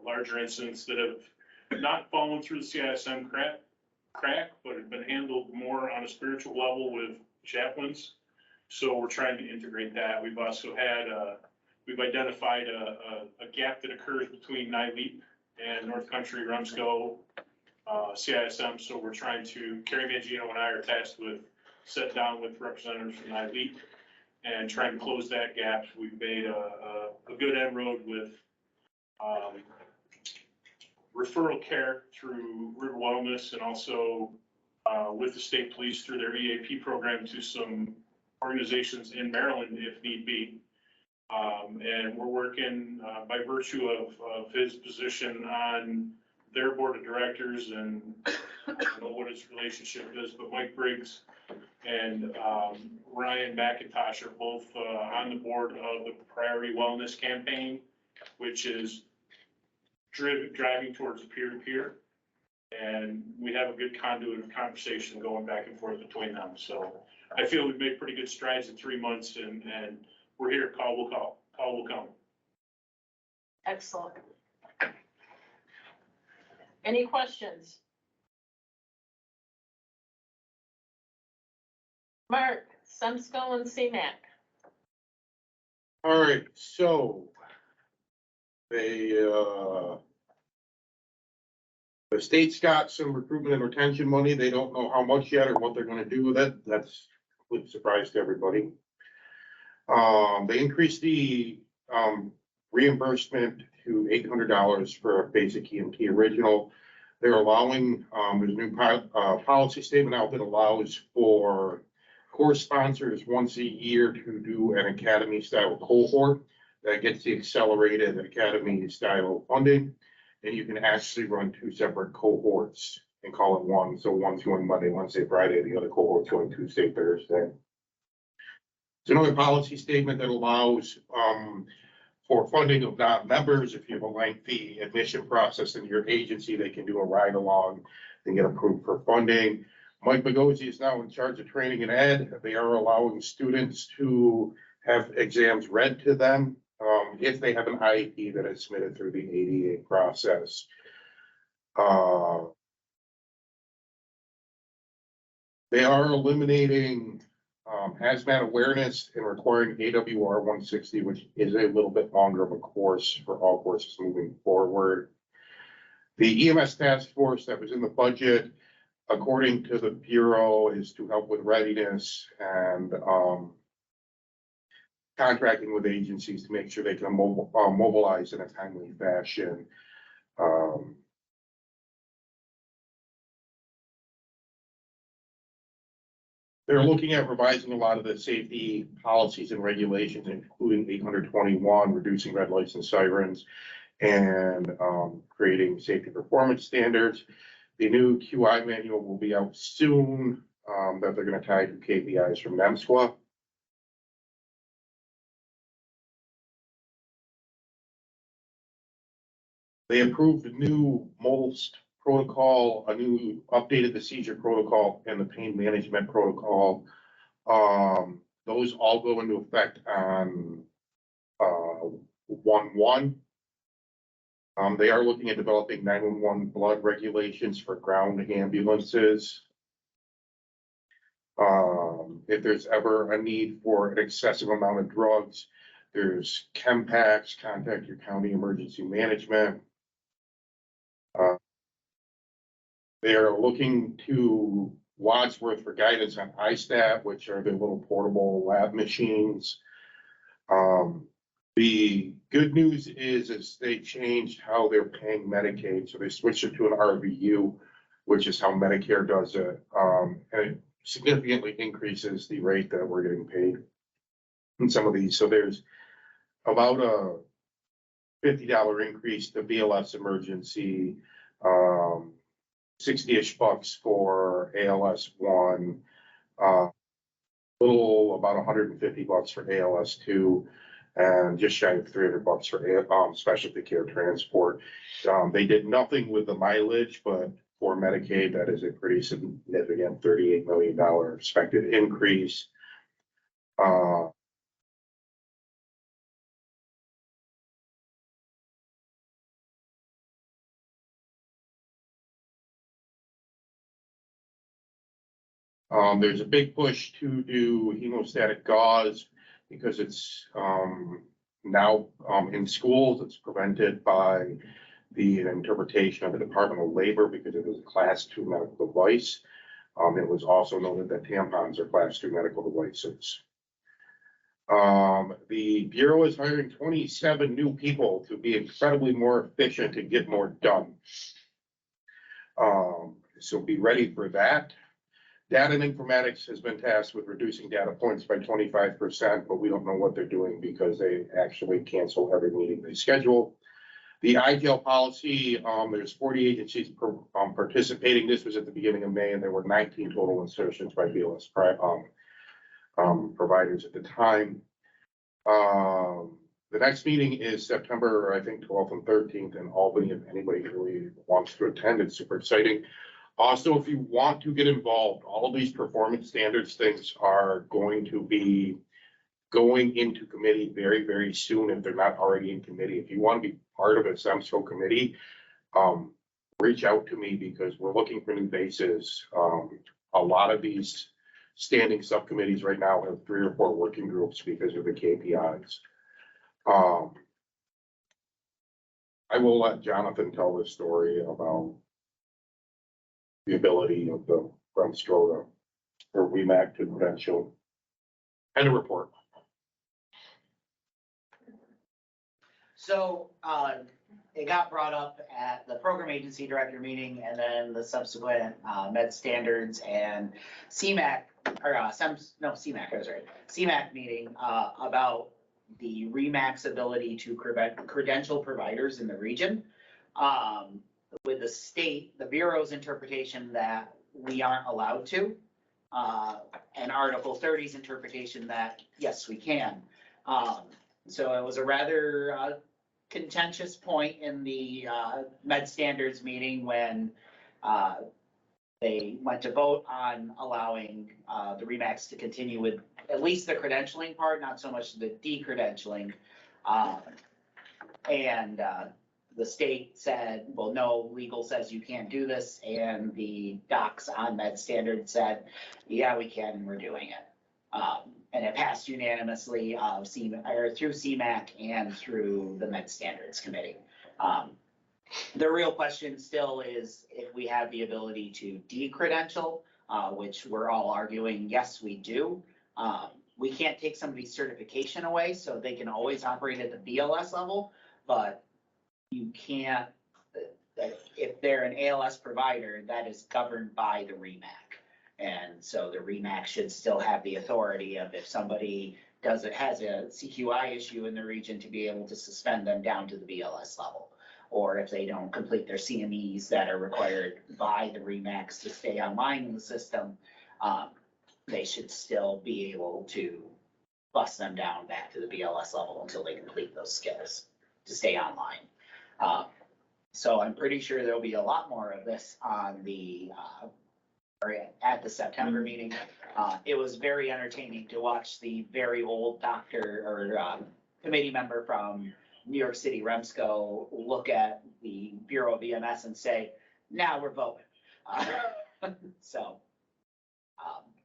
larger incidents that have not fallen through the CISM crack, but have been handled more on a spiritual level with chaplains. So we're trying to integrate that. We've also had, we've identified a gap that occurs between NILEAP and North Country REMSCO, CISM. So we're trying to, Carrie Mangino and I are tasked with sit down with representatives from NILEAP and trying to close that gap. We've made a good inroad with referral care through River Wellness, and also with the state police through their EAP program to some organizations in Maryland if need be. And we're working by virtue of his position on their board of directors, and I don't know what his relationship is, but Mike Briggs and Ryan McIntosh are both on the board of the Priority Wellness Campaign, which is driving towards peer-to-peer. And we have a good conduit of conversation going back and forth between them. So I feel we've made pretty good strides in 3 months, and we're here. Call will come. Excellent. Any questions? Mark, REMSCO and CMAC. All right, so the state's got some recruitment and retention money. They don't know how much yet or what they're gonna do with it. That's a complete surprise to everybody. They increased the reimbursement to $800 for a basic EMT original. They're allowing, there's a new policy statement out that allows for course sponsors once a year to do an academy style cohort that gets the accelerated academy style funding. And you can actually run 2 separate cohorts and call it one. So one's going Monday, Wednesday, Friday, the other cohort's going Tuesday, Thursday. It's another policy statement that allows for funding of non-members. If you have a lengthy admission process in your agency, they can do a ride along and get approved for funding. Mike Bogozzi is now in charge of training and ed. They are allowing students to have exams read to them if they have an IEP that is submitted through the ADA process. They are eliminating hazmat awareness and requiring AWR 160, which is a little bit longer of a course for all courses moving forward. The EMS task force that was in the budget, according to the Bureau, is to help with readiness and contracting with agencies to make sure they can mobilize in a timely fashion. They're looking at revising a lot of the safety policies and regulations, including 821, reducing red lights and sirens, and creating safety performance standards. The new QI manual will be out soon that they're going to tie to KPIs from REMSCO. They approved a new MOLST protocol, a new updated the seizure protocol and the pain management protocol. Those all go into effect on 1/1. They are looking at developing 911 blood regulations for ground ambulances. If there's ever a need for an excessive amount of drugs, there's ChemPACs, contact your county emergency management. They are looking to Wadsworth for guidance on ISTAT, which are the little portable lab machines. The good news is they changed how they're paying Medicaid. So they switched it to an RVU, which is how Medicare does it. And it significantly increases the rate that we're getting paid in some of these. So there's about a $50 increase to BLS emergency, 60-ish bucks for ALS 1, little about 150 bucks for ALS 2, and just shy of 300 bucks for specialty care transport. They did nothing with the mileage, but for Medicaid, that is a pretty significant $38 million expected increase. There's a big push to do hemostatic gauze because it's now in schools. It's prevented by the interpretation of the Department of Labor because it is a Class 2 medical device. It was also noted that tampons are Class 2 medical devices. The Bureau is hiring 27 new people to be incredibly more efficient and get more done. So be ready for that. Data and informatics has been tasked with reducing data points by 25%, but we don't know what they're doing because they actually cancel every meeting they schedule. The IGEL policy, there's 40 agencies participating. This was at the beginning of May, and there were 19 total insertions by BLS providers at the time. The next meeting is September, I think, 12th and 13th in Albany. If anybody really wants to attend, it's super exciting. Also, if you want to get involved, all of these performance standards things are going to be going into committee very, very soon if they're not already in committee. If you want to be part of a REMSCO committee, reach out to me because we're looking for new faces. A lot of these standing subcommittees right now have 3 or 4 working groups because of the KPIs. I will let Jonathan tell the story about the ability of the REMSCO or REMAC to credential and a report. So, it got brought up at the program agency director meeting and then the subsequent, med standards and CMAC, or, CMAC, I was right, CMAC meeting, about the REMAC's ability to credential providers in the region. With the state, the Bureau's interpretation that we aren't allowed to, and Article 30's interpretation that, yes, we can. So it was a rather contentious point in the med standards meeting when they went to vote on allowing the REMACs to continue with at least the credentialing part, not so much the decredentialing. And the state said, well, no, legal says you can't do this. And the docs on med standards said, yeah, we can, and we're doing it. And it passed unanimously through CMAC and through the med standards committee. The real question still is if we have the ability to decredential, which we're all arguing, yes, we do. We can't take somebody's certification away, so they can always operate at the BLS level, but you can't, if they're an ALS provider, that is governed by the REMAC. And so the REMAC should still have the authority of if somebody has a CQI issue in the region to be able to suspend them down to the BLS level. Or if they don't complete their CMEs that are required by the REMACs to stay online in the system, they should still be able to bust them down back to the BLS level until they complete those skills to stay online. So I'm pretty sure there'll be a lot more of this on or at the September meeting. It was very entertaining to watch the very old doctor or committee member from New York City REMSCO look at the Bureau of EMS and say, now we're voting. So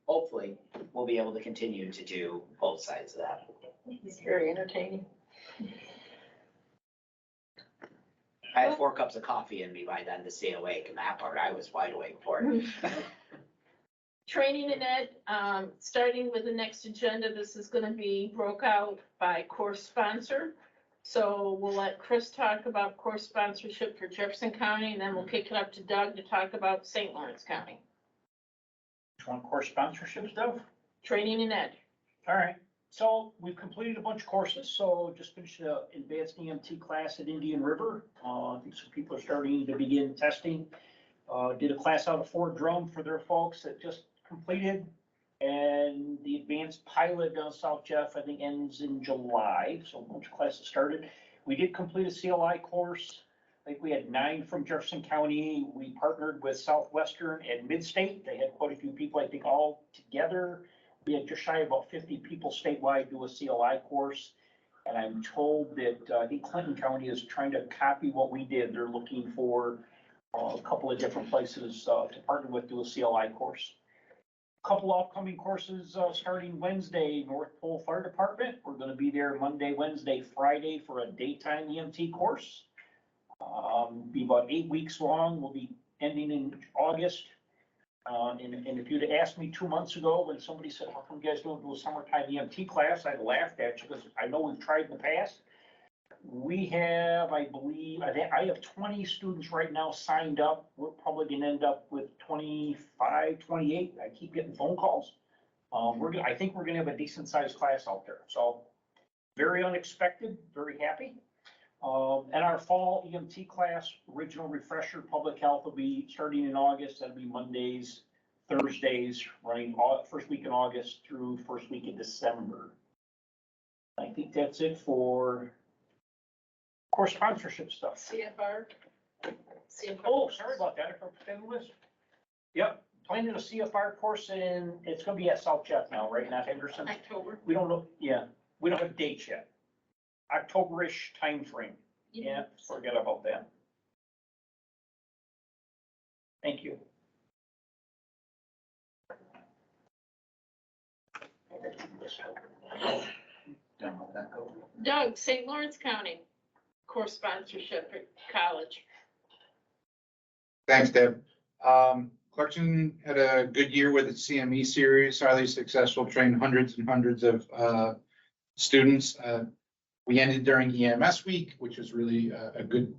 hopefully we'll be able to continue to do both sides of that. It's very entertaining. I had 4 cups of coffee in me by then to stay awake, and that part I was wide awake for. Training and ed, starting with the next agenda, this is gonna be broke out by course sponsor. So we'll let Chris talk about course sponsorship for Jefferson County, and then we'll kick it up to Doug to talk about St. Lawrence County. Which one, course sponsorships, Dov? Training and ed. All right, so we've completed a bunch of courses, so just finished an advanced EMT class at Indian River. I think some people are starting to begin testing. Did a class out of Fort Drum for their folks that just completed. And the advanced pilot down South Jeff, I think, ends in July, so a bunch of classes started. We did complete a CLI course. I think we had 9 from Jefferson County. We partnered with Southwestern and Midstate. They had quite a few people, I think, all together. We had just shy of about 50 people statewide do a CLI course. And I'm told that I think Clinton County is trying to copy what we did. They're looking for a couple of different places to partner with, do a CLI course. Couple upcoming courses starting Wednesday, North Pole Fire Department. We're going to be there Monday, Wednesday, Friday for a daytime EMT course. Be about 8 weeks long. We'll be ending in August. And if you'd asked me 2 months ago when somebody said, how come you guys don't do a summertime EMT class? I'd laughed at you because I know we've tried in the past. We have, I believe, I have 20 students right now signed up. We're probably gonna end up with 25, 28. I keep getting phone calls. I think we're gonna have a decent sized class out there. So very unexpected, very happy. And our fall EMT class, original refresher, public health will be starting in August. That'll be Mondays, Thursdays, running first week in August through first week in December. I think that's it for course sponsorship stuff. CFR. Oh, sorry about that. I forgot to put that on the list. Yep, planning a CFR course and it's gonna be at South Jeff now, right? Not Henderson. October. We don't know, yeah, we don't have dates yet. October-ish timeframe. Yeah, forget about that. Thank you. Doug, St. Lawrence County, course sponsorship at college. Thanks, Deb. Clarkson had a good year with its CME series, highly successful, trained hundreds and hundreds of students. We ended during EMS week, which was really a good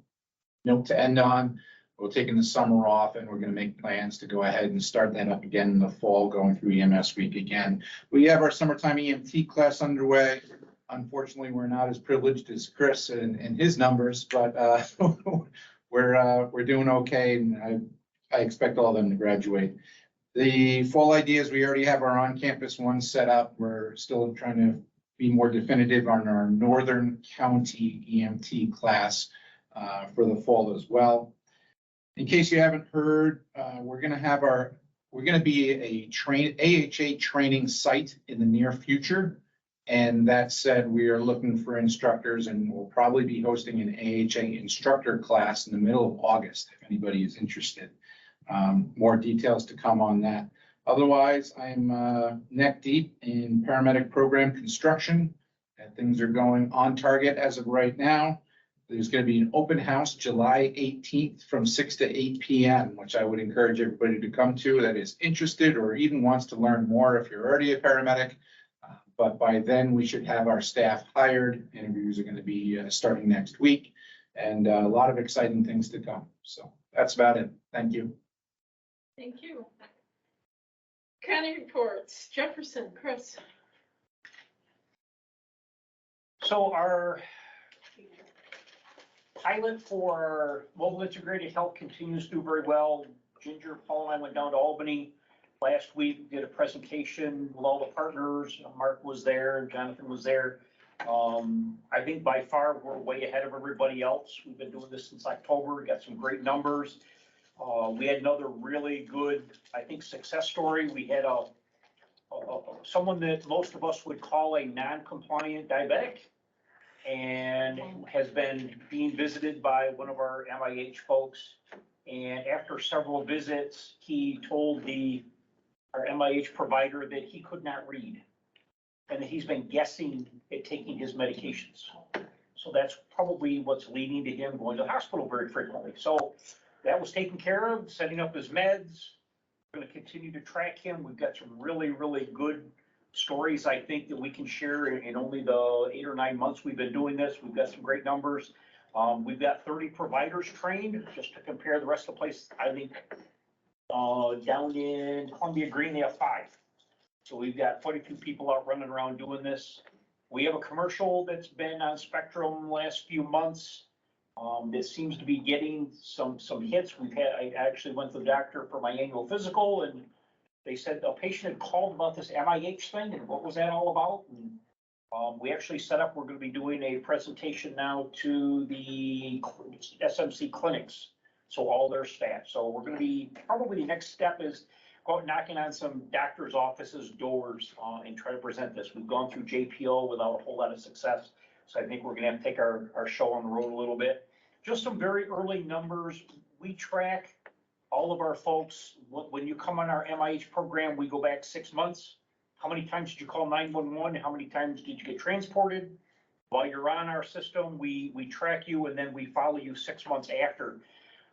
note to end on. We're taking the summer off and we're going to make plans to go ahead and start that up again in the fall, going through EMS week again. We have our summertime EMT class underway. Unfortunately, we're not as privileged as Chris and his numbers, but we're doing okay, and I expect all of them to graduate. The fall ideas, we already have our on-campus one set up. We're still trying to be more definitive on our Northern County EMT class for the fall as well. In case you haven't heard, we're going to be a AHA training site in the near future. And that said, we are looking for instructors and we'll probably be hosting an AHA instructor class in the middle of August, if anybody is interested. More details to come on that. Otherwise, I'm neck deep in paramedic program construction, and things are going on target as of right now. There's going to be an open house July 18th from 6 to 8 p.m., which I would encourage everybody to come to that is interested or even wants to learn more if you're already a paramedic. But by then we should have our staff hired. Interviews are going to be starting next week, and a lot of exciting things to come. So that's about it. Thank you. Thank you. County reports, Jefferson, Chris. So our pilot for mobile integrated health continues to do very well. Ginger, Paul, and I went down to Albany last week, did a presentation with all the partners. Mark was there, Jonathan was there. I think by far we're way ahead of everybody else. We've been doing this since October, got some great numbers. We had another really good, I think, success story. We had someone that most of us would call a non-compliant diabetic and has been being visited by one of our MIH folks. And after several visits, he told our MIH provider that he could not read and that he's been guessing at taking his medications. So that's probably what's leading to him going to the hospital very frequently. So that was taken care of, setting up his meds. We're going to continue to track him. We've got some really, really good stories, I think, that we can share in only the 8 or 9 months we've been doing this. We've got some great numbers. We've got 30 providers trained, just to compare the rest of the place. I think down in Columbia Green, they have 5. So we've got quite a few people out running around doing this. We have a commercial that's been on Spectrum last few months. That seems to be getting some hits. I actually went to the doctor for my annual physical, and they said a patient had called about this MIH thing and what was that all about. And we actually set up, we're going to be doing a presentation now to the SMC clinics, so all their staff. So we're going to be, probably the next step is go out knocking on some doctors' offices' doors and try to present this. We've gone through JPO without a whole lot of success. So I think we're gonna have to take our show on the road a little bit. Just some very early numbers. We track all of our folks. When you come on our MIH program, we go back 6 months. How many times did you call 911? How many times did you get transported? While you're on our system, we track you and then we follow you 6 months after.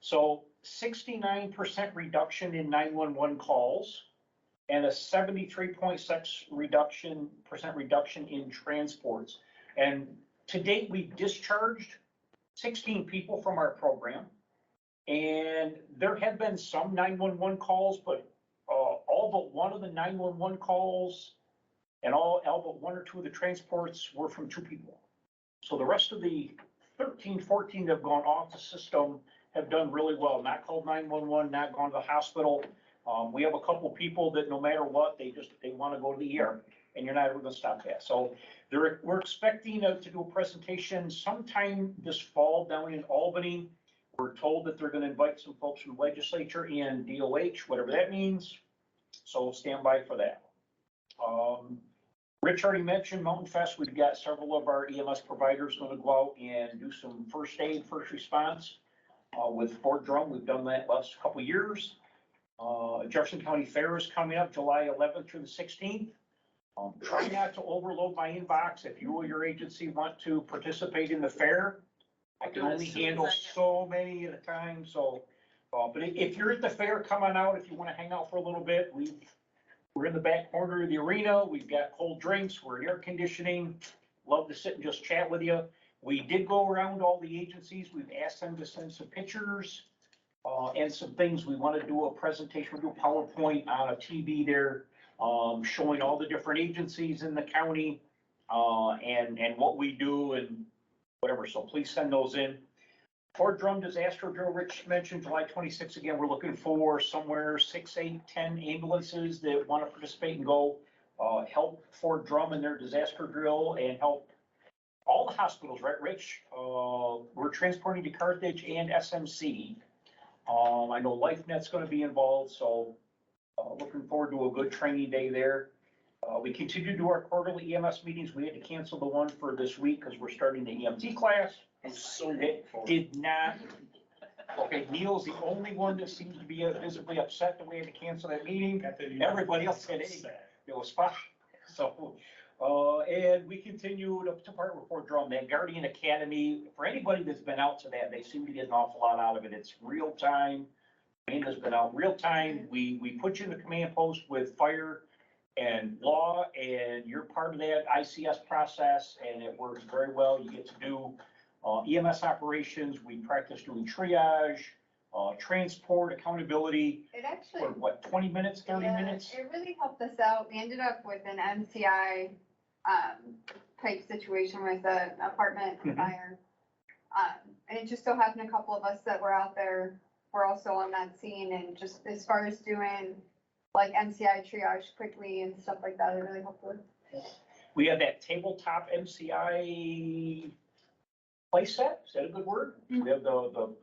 So 69% reduction in 911 calls and a 73.6% reduction in transports. And to date, we've discharged 16 people from our program. And there have been some 911 calls, but all but one of the 911 calls and all but 1 or 2 of the transports were from 2 people. So the rest of the 13, 14 that have gone off the system have done really well, not called 911, not gone to the hospital. We have a couple people that no matter what, they want to go to the ER, and you're not ever going to stop that. So we're expecting to do a presentation sometime this fall down in Albany. We're told that they're going to invite some folks from legislature and DOH, whatever that means. So stand by for that. Rich already mentioned Mountain Fest. We've got several of our EMS providers going to go out and do some first aid, first response with Fort Drum. We've done that last couple of years. Jefferson County Fair is coming up July 11th through the 16th. Try not to overload my inbox. If you or your agency want to participate in the fair, I can only handle so many at a time. So, but if you're at the fair, come on out. If you want to hang out for a little bit, we're in the back corner of the arena. We've got cold drinks. We're in air conditioning. Love to sit and just chat with you. We did go around all the agencies. We've asked them to send some pictures and some things. We want to do a presentation, we'll do a PowerPoint on a TV there, showing all the different agencies in the county and what we do and whatever. So please send those in. Fort Drum Disaster Drill, Rich mentioned July 26th. Again, we're looking for somewhere 6, 8, 10 ambulances that want to participate and go help Fort Drum in their disaster drill and help all the hospitals, right, Rich? We're transporting to Carthage and SMC. I know LifeNet's going to be involved, so looking forward to a good training day there. We continue to do our quarterly EMS meetings. We had to cancel the one for this week because we're starting the EMT class. It did not. Okay, Neil's the only one that seems to be visibly upset that we had to cancel that meeting. Everybody else said, hey, it was fine. So, and we continue to partner with Fort Drum, that Guardian Academy. For anybody that's been out to that, they seem to get an awful lot out of it. It's real time. Amanda's been out real time. We put you in the command post with fire and law, and you're part of that ICS process, and it works very well. You get to do EMS operations. We practice doing triage, transport, accountability. It actually, for what, 20 minutes, 30 minutes? It really helped us out. We ended up with an MCI type situation with an apartment fire. And it just so happened a couple of us that were out there were also on that scene, and just as far as doing like MCI triage quickly and stuff like that, it really helped with. We have that tabletop MCI playset, is that a good word? We have the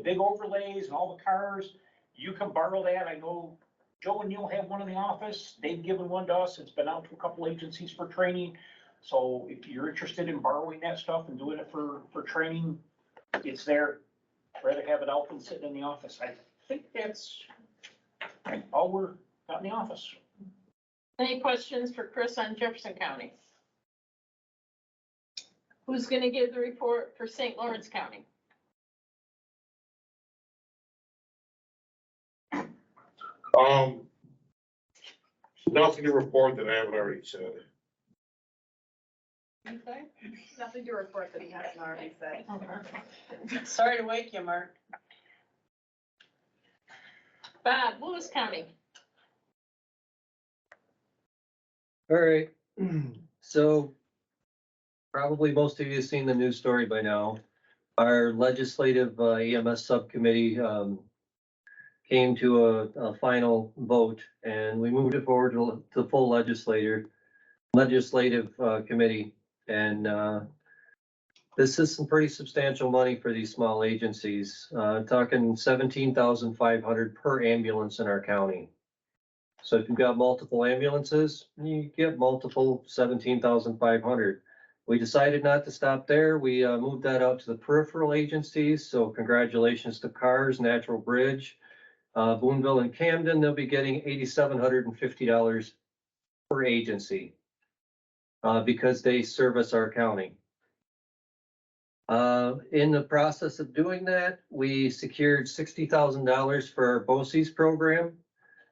big overlays and all the cars. You can borrow that. I know Joe and Neil have one in the office. They've given one to us. It's been out to a couple agencies for training. So if you're interested in borrowing that stuff and doing it for training, it's there. I'd rather have it out than sitting in the office. I think that's all we're got in the office. Any questions for Chris on Jefferson County? Who's gonna give the report for St. Lawrence County? Nothing to report that I haven't already said. Okay. Nothing to report that he hasn't already said. Sorry to wake you, Mark. Bob, Lewis County. All right, so probably most of you have seen the news story by now. Our legislative EMS subcommittee came to a final vote, and we moved it forward to the full legislative committee. And this is some pretty substantial money for these small agencies, talking $17,500 per ambulance in our county. So if you've got multiple ambulances, you get multiple 17,500. We decided not to stop there. We moved that out to the peripheral agencies. So congratulations to CARS, Natural Bridge, Boonville and Camden. They'll be getting $8,750 per agency because they service our county. In the process of doing that, we secured $60,000 for our BOCES program.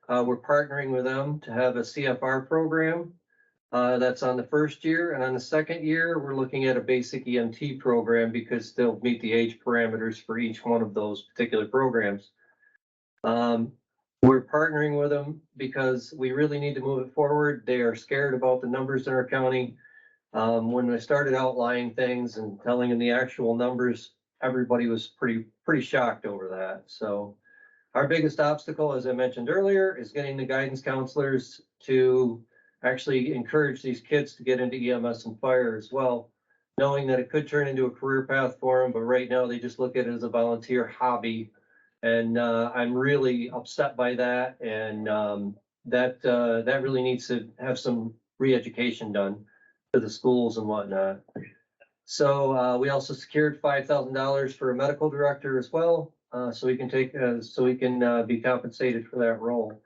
We're partnering with them to have a CFR program that's on the first year. And on the second year, we're looking at a basic EMT program because they'll meet the age parameters for each one of those particular programs. We're partnering with them because we really need to move it forward. They are scared about the numbers in our county. When I started outlining things and telling them the actual numbers, everybody was pretty shocked over that. So our biggest obstacle, as I mentioned earlier, is getting the guidance counselors to actually encourage these kids to get into EMS and fire as well, knowing that it could turn into a career path for them, but right now they just look at it as a volunteer hobby. And I'm really upset by that, and that really needs to have some re-education done to the schools and whatnot. So we also secured $5,000 for a medical director as well, so we can be compensated for that role.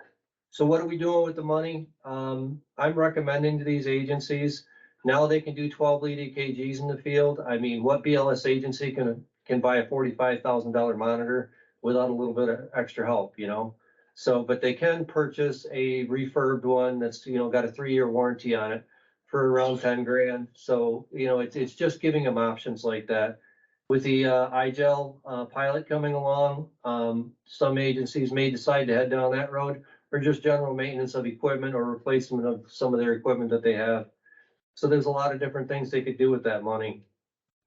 So what are we doing with the money? I'm recommending to these agencies, now they can do 12 lead EKGs in the field. I mean, what BLS agency can buy a $45,000 monitor without a little bit of extra help, you know? So, but they can purchase a refurbed one that's, you know, got a 3-year warranty on it for around 10 grand. So, you know, it's just giving them options like that. With the iGel pilot coming along, some agencies may decide to head down that road, or just general maintenance of equipment or replacement of some of their equipment that they have. So there's a lot of different things they could do with that money.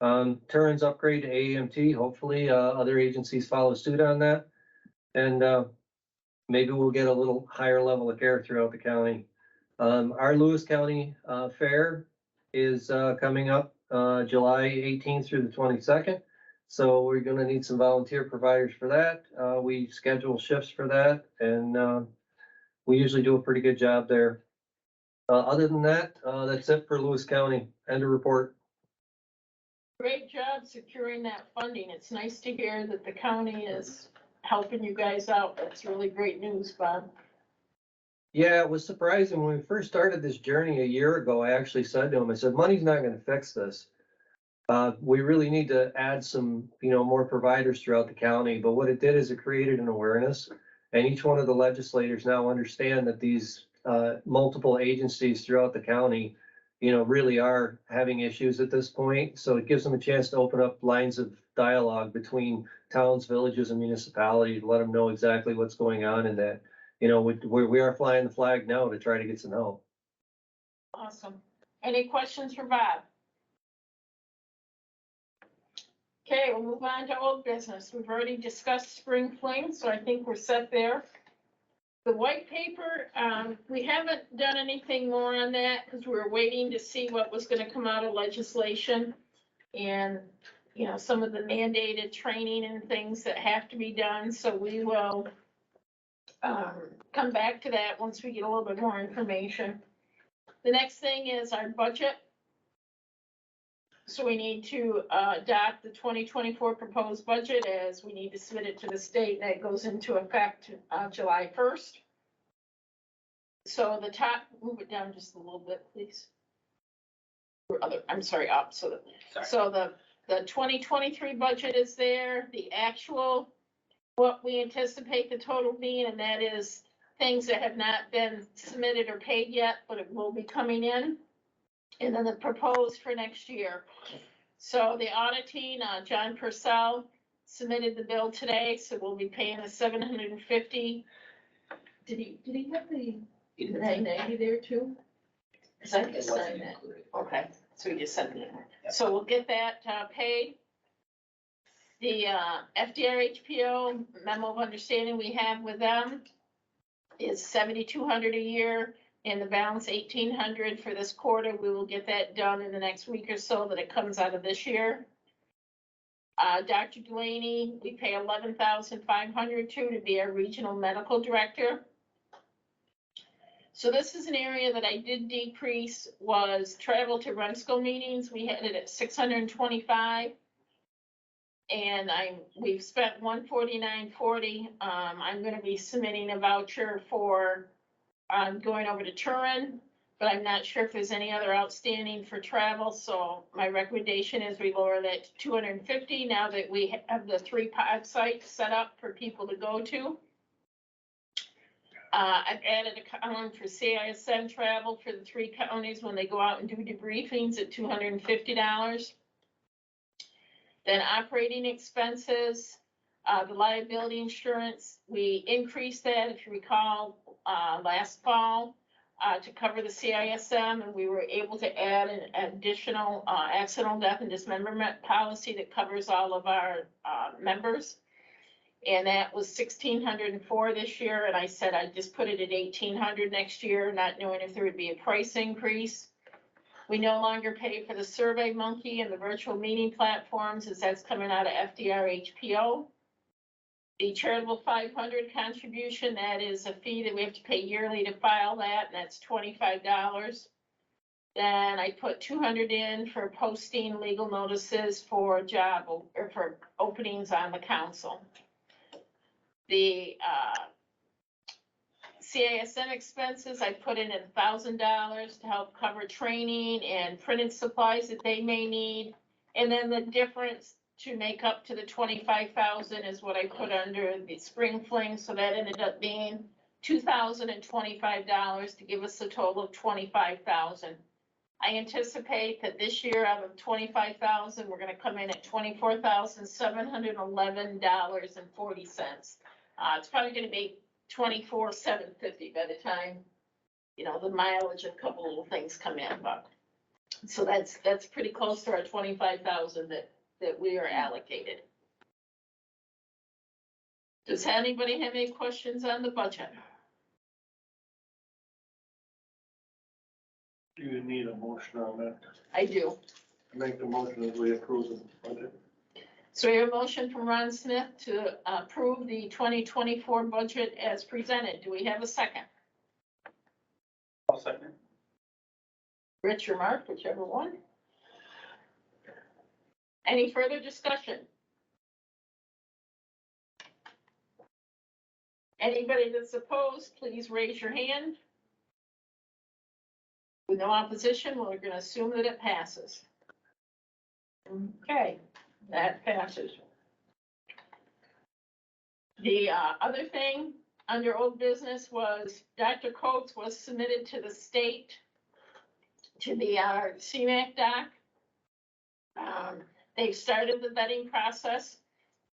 Turin's upgrade to AEMT, hopefully other agencies follow suit on that. And maybe we'll get a little higher level of care throughout the county. Our Lewis County Fair is coming up July 18th through the 22nd. So we're going to need some volunteer providers for that. We schedule shifts for that, and we usually do a pretty good job there. Other than that, that's it for Lewis County. End of report. Great job securing that funding. It's nice to hear that the county is helping you guys out. That's really great news, Bob. Yeah, it was surprising. When we first started this journey a year ago, I actually said to him, I said, money's not going to fix this. We really need to add some, you know, more providers throughout the county. But what it did is it created an awareness, and each one of the legislators now understand that these multiple agencies throughout the county, you know, really are having issues at this point. So it gives them a chance to open up lines of dialogue between towns, villages, and municipalities, let them know exactly what's going on, and that, you know, we are flying the flag now to try to get some help. Awesome. Any questions for Bob? Okay, we'll move on to old business. We've already discussed spring fling, so I think we're set there. The white paper, we haven't done anything more on that because we were waiting to see what was gonna come out of legislation. And, you know, some of the mandated training and things that have to be done, so we will come back to that once we get a little bit more information. The next thing is our budget. So we need to adopt the 2024 proposed budget as we need to submit it to the state. That goes into effect July 1st. So the top, move it down just a little bit, please. Or other, I'm sorry, up, so the 2023 budget is there, the actual, what we anticipate the total being, and that is things that have not been submitted or paid yet, but it will be coming in. And then the proposed for next year. So the auditing, John Purcell submitted the bill today, so we'll be paying the $750. Did he have the 990 there too? Cause I just signed that. Okay, so we just sent it. So we'll get that paid. The FDR-HPO memo of understanding we have with them is $7,200 a year. And the balance $1,800 for this quarter. We will get that done in the next week or so that it comes out of this year. Dr. Delaney, we pay $11,500 to be our regional medical director. So this is an area that I did decrease, was travel to REMSCO meetings. We had it at $625. And we've spent $149.40. I'm gonna be submitting a voucher for going over to Turin, but I'm not sure if there's any other outstanding for travel, so my recommendation is we lower that to $250 now that we have the 3 pod sites set up for people to go to. I've added a column for CISM travel for the 3 counties when they go out and do debriefings at $250. Then operating expenses, the liability insurance, we increased that, if you recall, last fall to cover the CISM, and we were able to add an additional accidental death and dismemberment policy that covers all of our members. And that was $1,604 this year, and I said I'd just put it at $1,800 next year, not knowing if there would be a price increase. We no longer pay for the Survey Monkey and the virtual meeting platforms, as that's coming out of FDR-HPO. The charitable 500 contribution, that is a fee that we have to pay yearly to file that, and that's $25. Then I put 200 in for posting legal notices for job or for openings on the council. The CISM expenses, I put in $1,000 to help cover training and printed supplies that they may need. And then the difference to make up to the 25,000 is what I put under the spring fling, so that ended up being $2,025 to give us a total of 25,000. I anticipate that this year out of 25,000, we're gonna come in at $24,711.40. It's probably gonna be $24,750 by the time, you know, the mileage and a couple little things come in, but. So that's pretty close to our 25,000 that we are allocated. Does anybody have any questions on the budget? Do you need a motion on that? I do. Make the motion as we approve the budget. So we have a motion from Ron Smith to approve the 2024 budget as presented. Do we have a second? I'll second. Rich or Mark, whichever one. Any further discussion? Anybody that's opposed, please raise your hand. With no opposition, we're going to assume that it passes. Okay, that passes. The other thing under old business was Dr. Coates was submitted to the state, to the CMAQ doc. They've started the vetting process.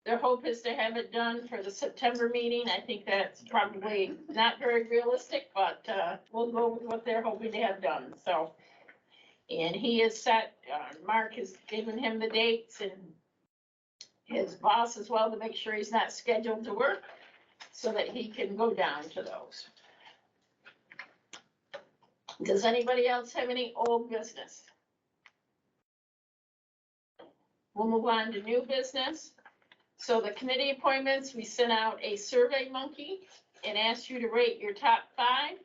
Their hope is to have it done for the September meeting. I think that's probably not very realistic, but we'll go with what they're hoping to have done, so. And he is set, Mark has given him the dates and his boss as well to make sure he's not scheduled to work. so that he can go down to those. Does anybody else have any old business? We'll move on to new business. So the committee appointments, we sent out a survey monkey and asked you to rate your top 5.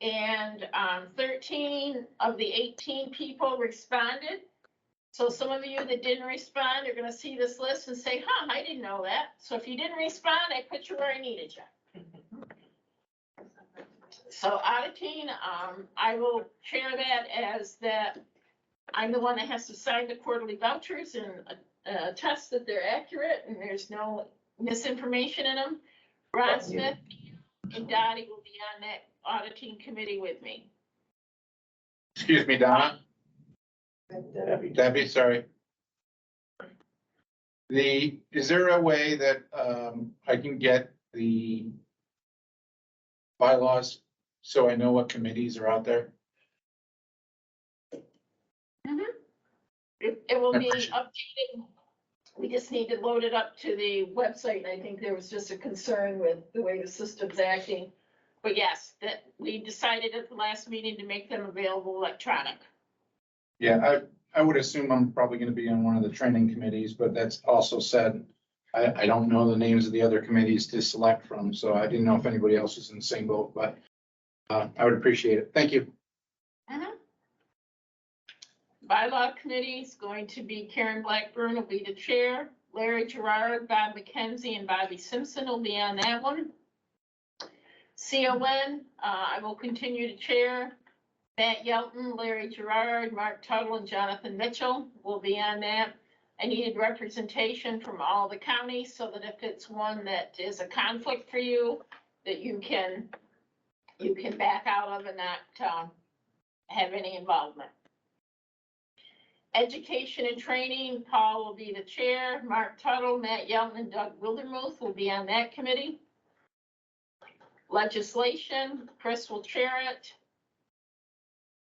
And 13 of the 18 people responded. So some of you that didn't respond are gonna see this list and say, huh, I didn't know that. So if you didn't respond, I put you where I needed you. So Audetine, I will share that as that I'm the one that has to sign the quarterly vouchers and attest that they're accurate and there's no misinformation in them. Ron Smith and Dottie will be on that auditing committee with me. Excuse me, Donna. Debbie, sorry. Is there a way that I can get the bylaws so I know what committees are out there? It will be updated. We just need to load it up to the website. I think there was just a concern with the way the system's acting. But yes, that we decided at the last meeting to make them available electronic. Yeah, I would assume I'm probably gonna be on one of the training committees, but that's also said, I don't know the names of the other committees to select from, so I didn't know if anybody else is in the same boat, but I would appreciate it. Thank you. Bylaw committee is going to be Karen Blackburn will be the chair. Larry Gerard, Bob McKenzie, and Bobby Simpson will be on that one. CON, I will continue to chair. Matt Yelton, Larry Gerard, Mark Tuttle, and Jonathan Mitchell will be on that. I needed representation from all the counties so that if it's one that is a conflict for you, that you can back out of and not have any involvement. Education and training, Paul will be the chair. Mark Tuttle, Matt Yelton, and Doug Wildermuth will be on that committee. Legislation, Chris will chair it.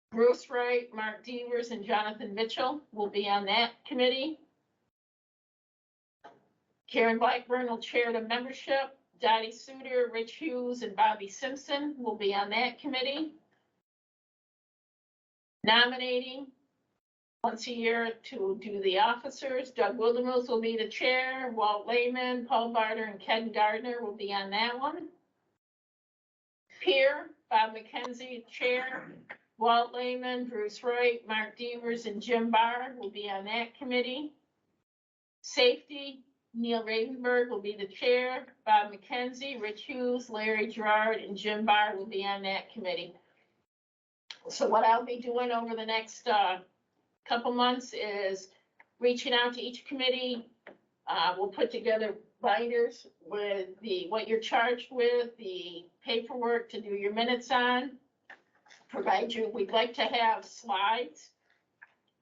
Bruce Wright, Mark Devers, and Jonathan Mitchell will be on that committee. Karen Blackburn will chair the membership. Dottie Suter, Rich Hughes, and Bobby Simpson will be on that committee. Nominating, once a year to do the officers. Doug Wildermuth will be the chair. Walt Lehman, Paul Barter, and Ken Gardner will be on that one. Peer, Bob McKenzie, chair. Walt Lehman, Bruce Wright, Mark Devers, and Jim Barr will be on that committee. Safety, Neil Ravenberg will be the chair. Bob McKenzie, Rich Hughes, Larry Gerard, and Jim Barr will be on that committee. So what I'll be doing over the next couple months is reaching out to each committee. We'll put together binders with what you're charged with, the paperwork to do your minutes on. We'd like to have slides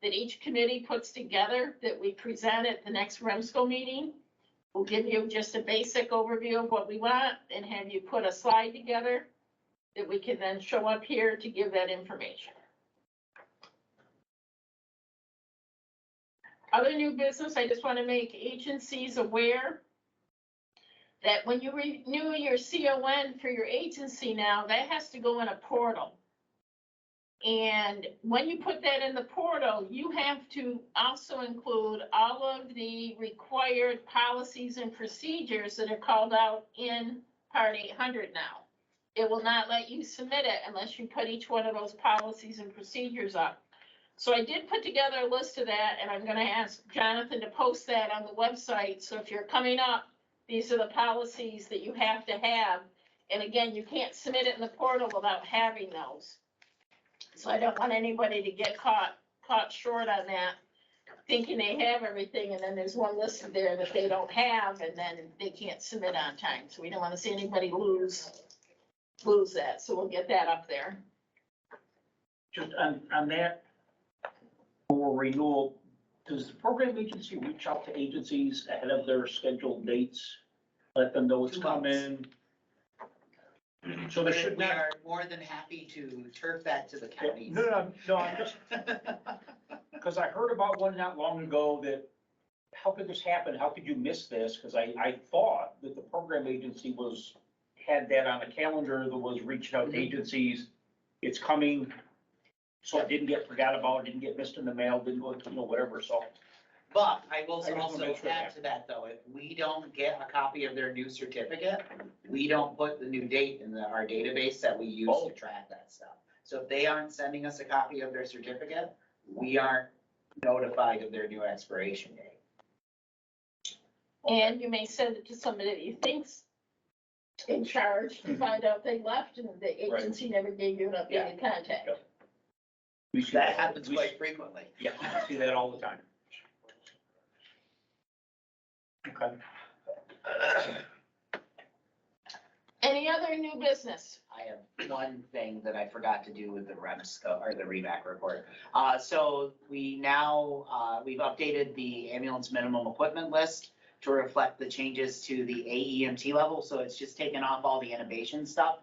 that each committee puts together that we present at the next REMSCO meeting. We'll give you just a basic overview of what we want and have you put a slide together that we can then show up here to give that information. Other new business, I just want to make agencies aware that when you renew your CON for your agency now, that has to go in a portal. And when you put that in the portal, you have to also include all of the required policies and procedures that are called out in Part 800 now. It will not let you submit it unless you put each one of those policies and procedures up. So I did put together a list of that, and I'm gonna ask Jonathan to post that on the website. So if you're coming up, these are the policies that you have to have. And again, you can't submit it in the portal without having those. So I don't want anybody to get caught short on that, thinking they have everything, and then there's one listed there that they don't have, and then they can't submit on time. So we don't want to see anybody lose that. So we'll get that up there. Just on that, for renewal, does the program agency reach out to agencies ahead of their scheduled dates? Let them know it's coming? So there should We not. are more than happy to turf that to the counties. No, I'm just, because I heard about one not long ago that how could this happen? How could you miss this? Because I thought that the program agency had that on a calendar that was reaching out to agencies. It's coming, so it didn't get forgot about, didn't get missed in the mail, didn't go, whatever, so. But I will I just wanna also make sure add that- to that though, if we don't get a copy of their new certificate, we don't put the new date in our database that we use Oh. to track that stuff. So if they aren't sending us a copy of their certificate, we aren't notified of their new expiration date. And you may send it to somebody that you think's in charge to find out they left and the agency never gave you an updated contact. Yep. We see That happens we- quite frequently. Yeah, we see that all the time. Okay. Any other new business? I have one thing that I forgot to do with the REMSCO or the REMAC report. So we now, we've updated the ambulance minimum equipment list to reflect the changes to the AEMT level. So it's just taken off all the innovation stuff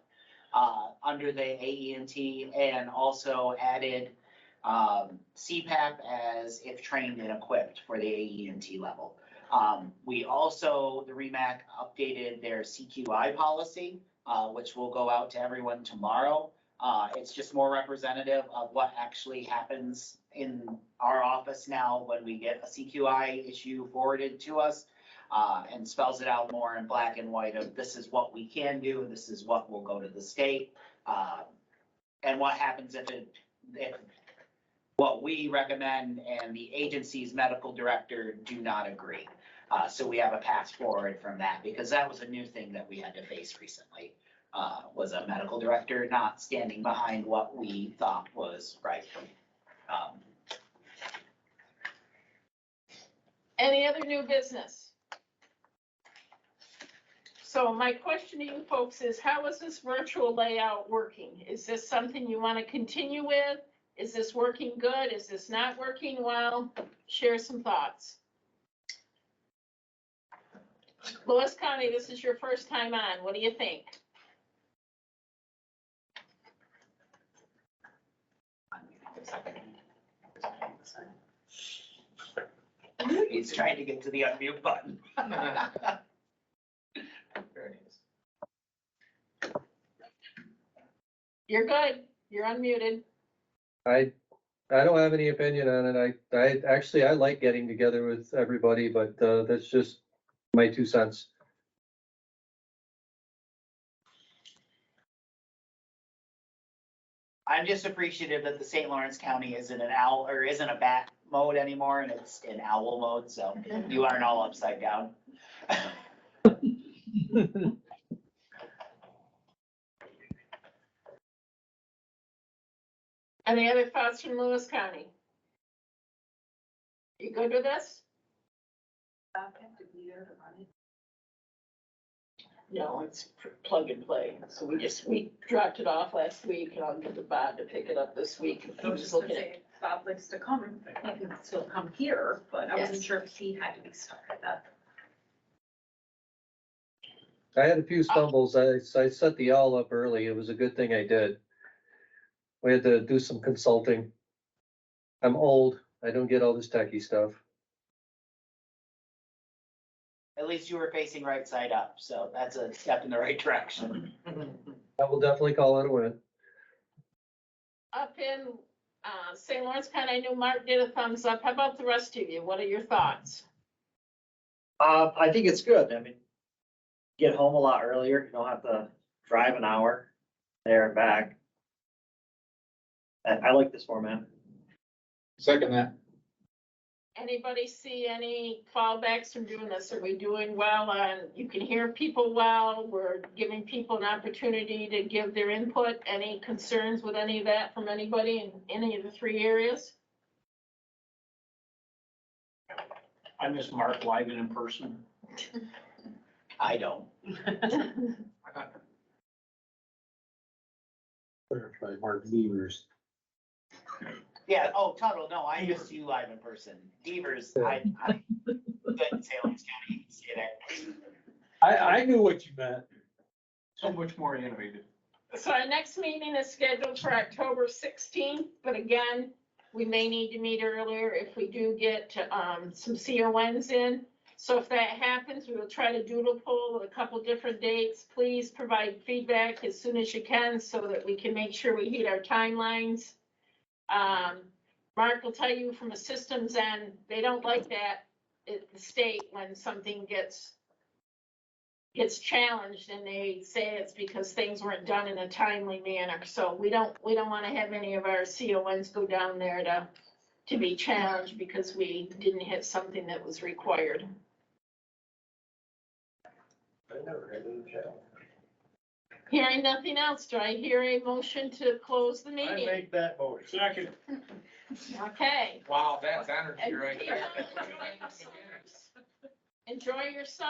under the AEMT and also added CPAP as if trained and equipped for the AEMT level. We also, the REMAC updated their CQI policy, which will go out to everyone tomorrow. It's just more representative of what actually happens in our office now when we get a CQI issue forwarded to us. And spells it out more in black and white of this is what we can do, this is what will go to the state. And what happens if what we recommend and the agency's medical director do not agree. So we have a path forward from that, because that was a new thing that we had to face recently, was a medical director not standing behind what we thought was right. Any other new business? So my question to you folks is, how is this virtual layout working? Is this something you want to continue with? Is this working good? Is this not working well? Share some thoughts. Lewis County, this is your first time on. What do you think? He's trying to get to the unmute button. There it is. You're good. You're unmuted. I don't have any opinion on it. I like getting together with everybody, but, that's just my 2 cents. I'm just appreciative that the St. Lawrence County isn't an owl or isn't a bat mode anymore and it's in owl mode, so you aren't all upside down. Any other thoughts from Lewis County? You good with this? No, it's plug and play. So we dropped it off last week and I'll get the Bob to pick it up this week. I was just gonna say, Bob likes to come, he can still come here, but I wasn't Yes. sure if he had to be stuck at that. I had a few stumbles. I set the owl up early. It was a good thing I did. We had to do some consulting. I'm old. I don't get all this techie stuff. At least you were facing right side up, so that's a step in the right direction. I will definitely call it a win. Up in St. Lawrence County, I know Mark did a thumbs up. How about the rest of you? What are your thoughts? I think it's good. I mean, get home a lot earlier. You don't have to drive an hour there and back. I like this format. Second that. Anybody see any fallbacks from doing this? Are we doing well on, you can hear people well? We're giving people an opportunity to give their input. Any concerns with any of that from anybody in any of the 3 areas? I miss Mark live and in person. I don't. Clarify Mark Beavers. Yeah, oh, Tuttle, no, I used you live in person. Devers, I good in Salem County, you can say that. I knew what you meant. So much more innovative. So our next meeting is scheduled for October 16th, but again, we may need to meet earlier if we do get, some CONs in. So if that happens, we will try to doodle poll with a couple different dates. Please provide feedback as soon as you can so that we can make sure we hit our timelines. Mark will tell you from a systems end, they don't like that at the state when something gets challenged and they say it's because things weren't done in a timely manner. So we don't want to have any of our CONs go down there to be challenged because we didn't hit something that was required. I never had any challenge. Hearing nothing else, do I hear a motion to close the I meeting? make that motion. Second. Okay. Wow, that's energy right there. Enjoy your summer.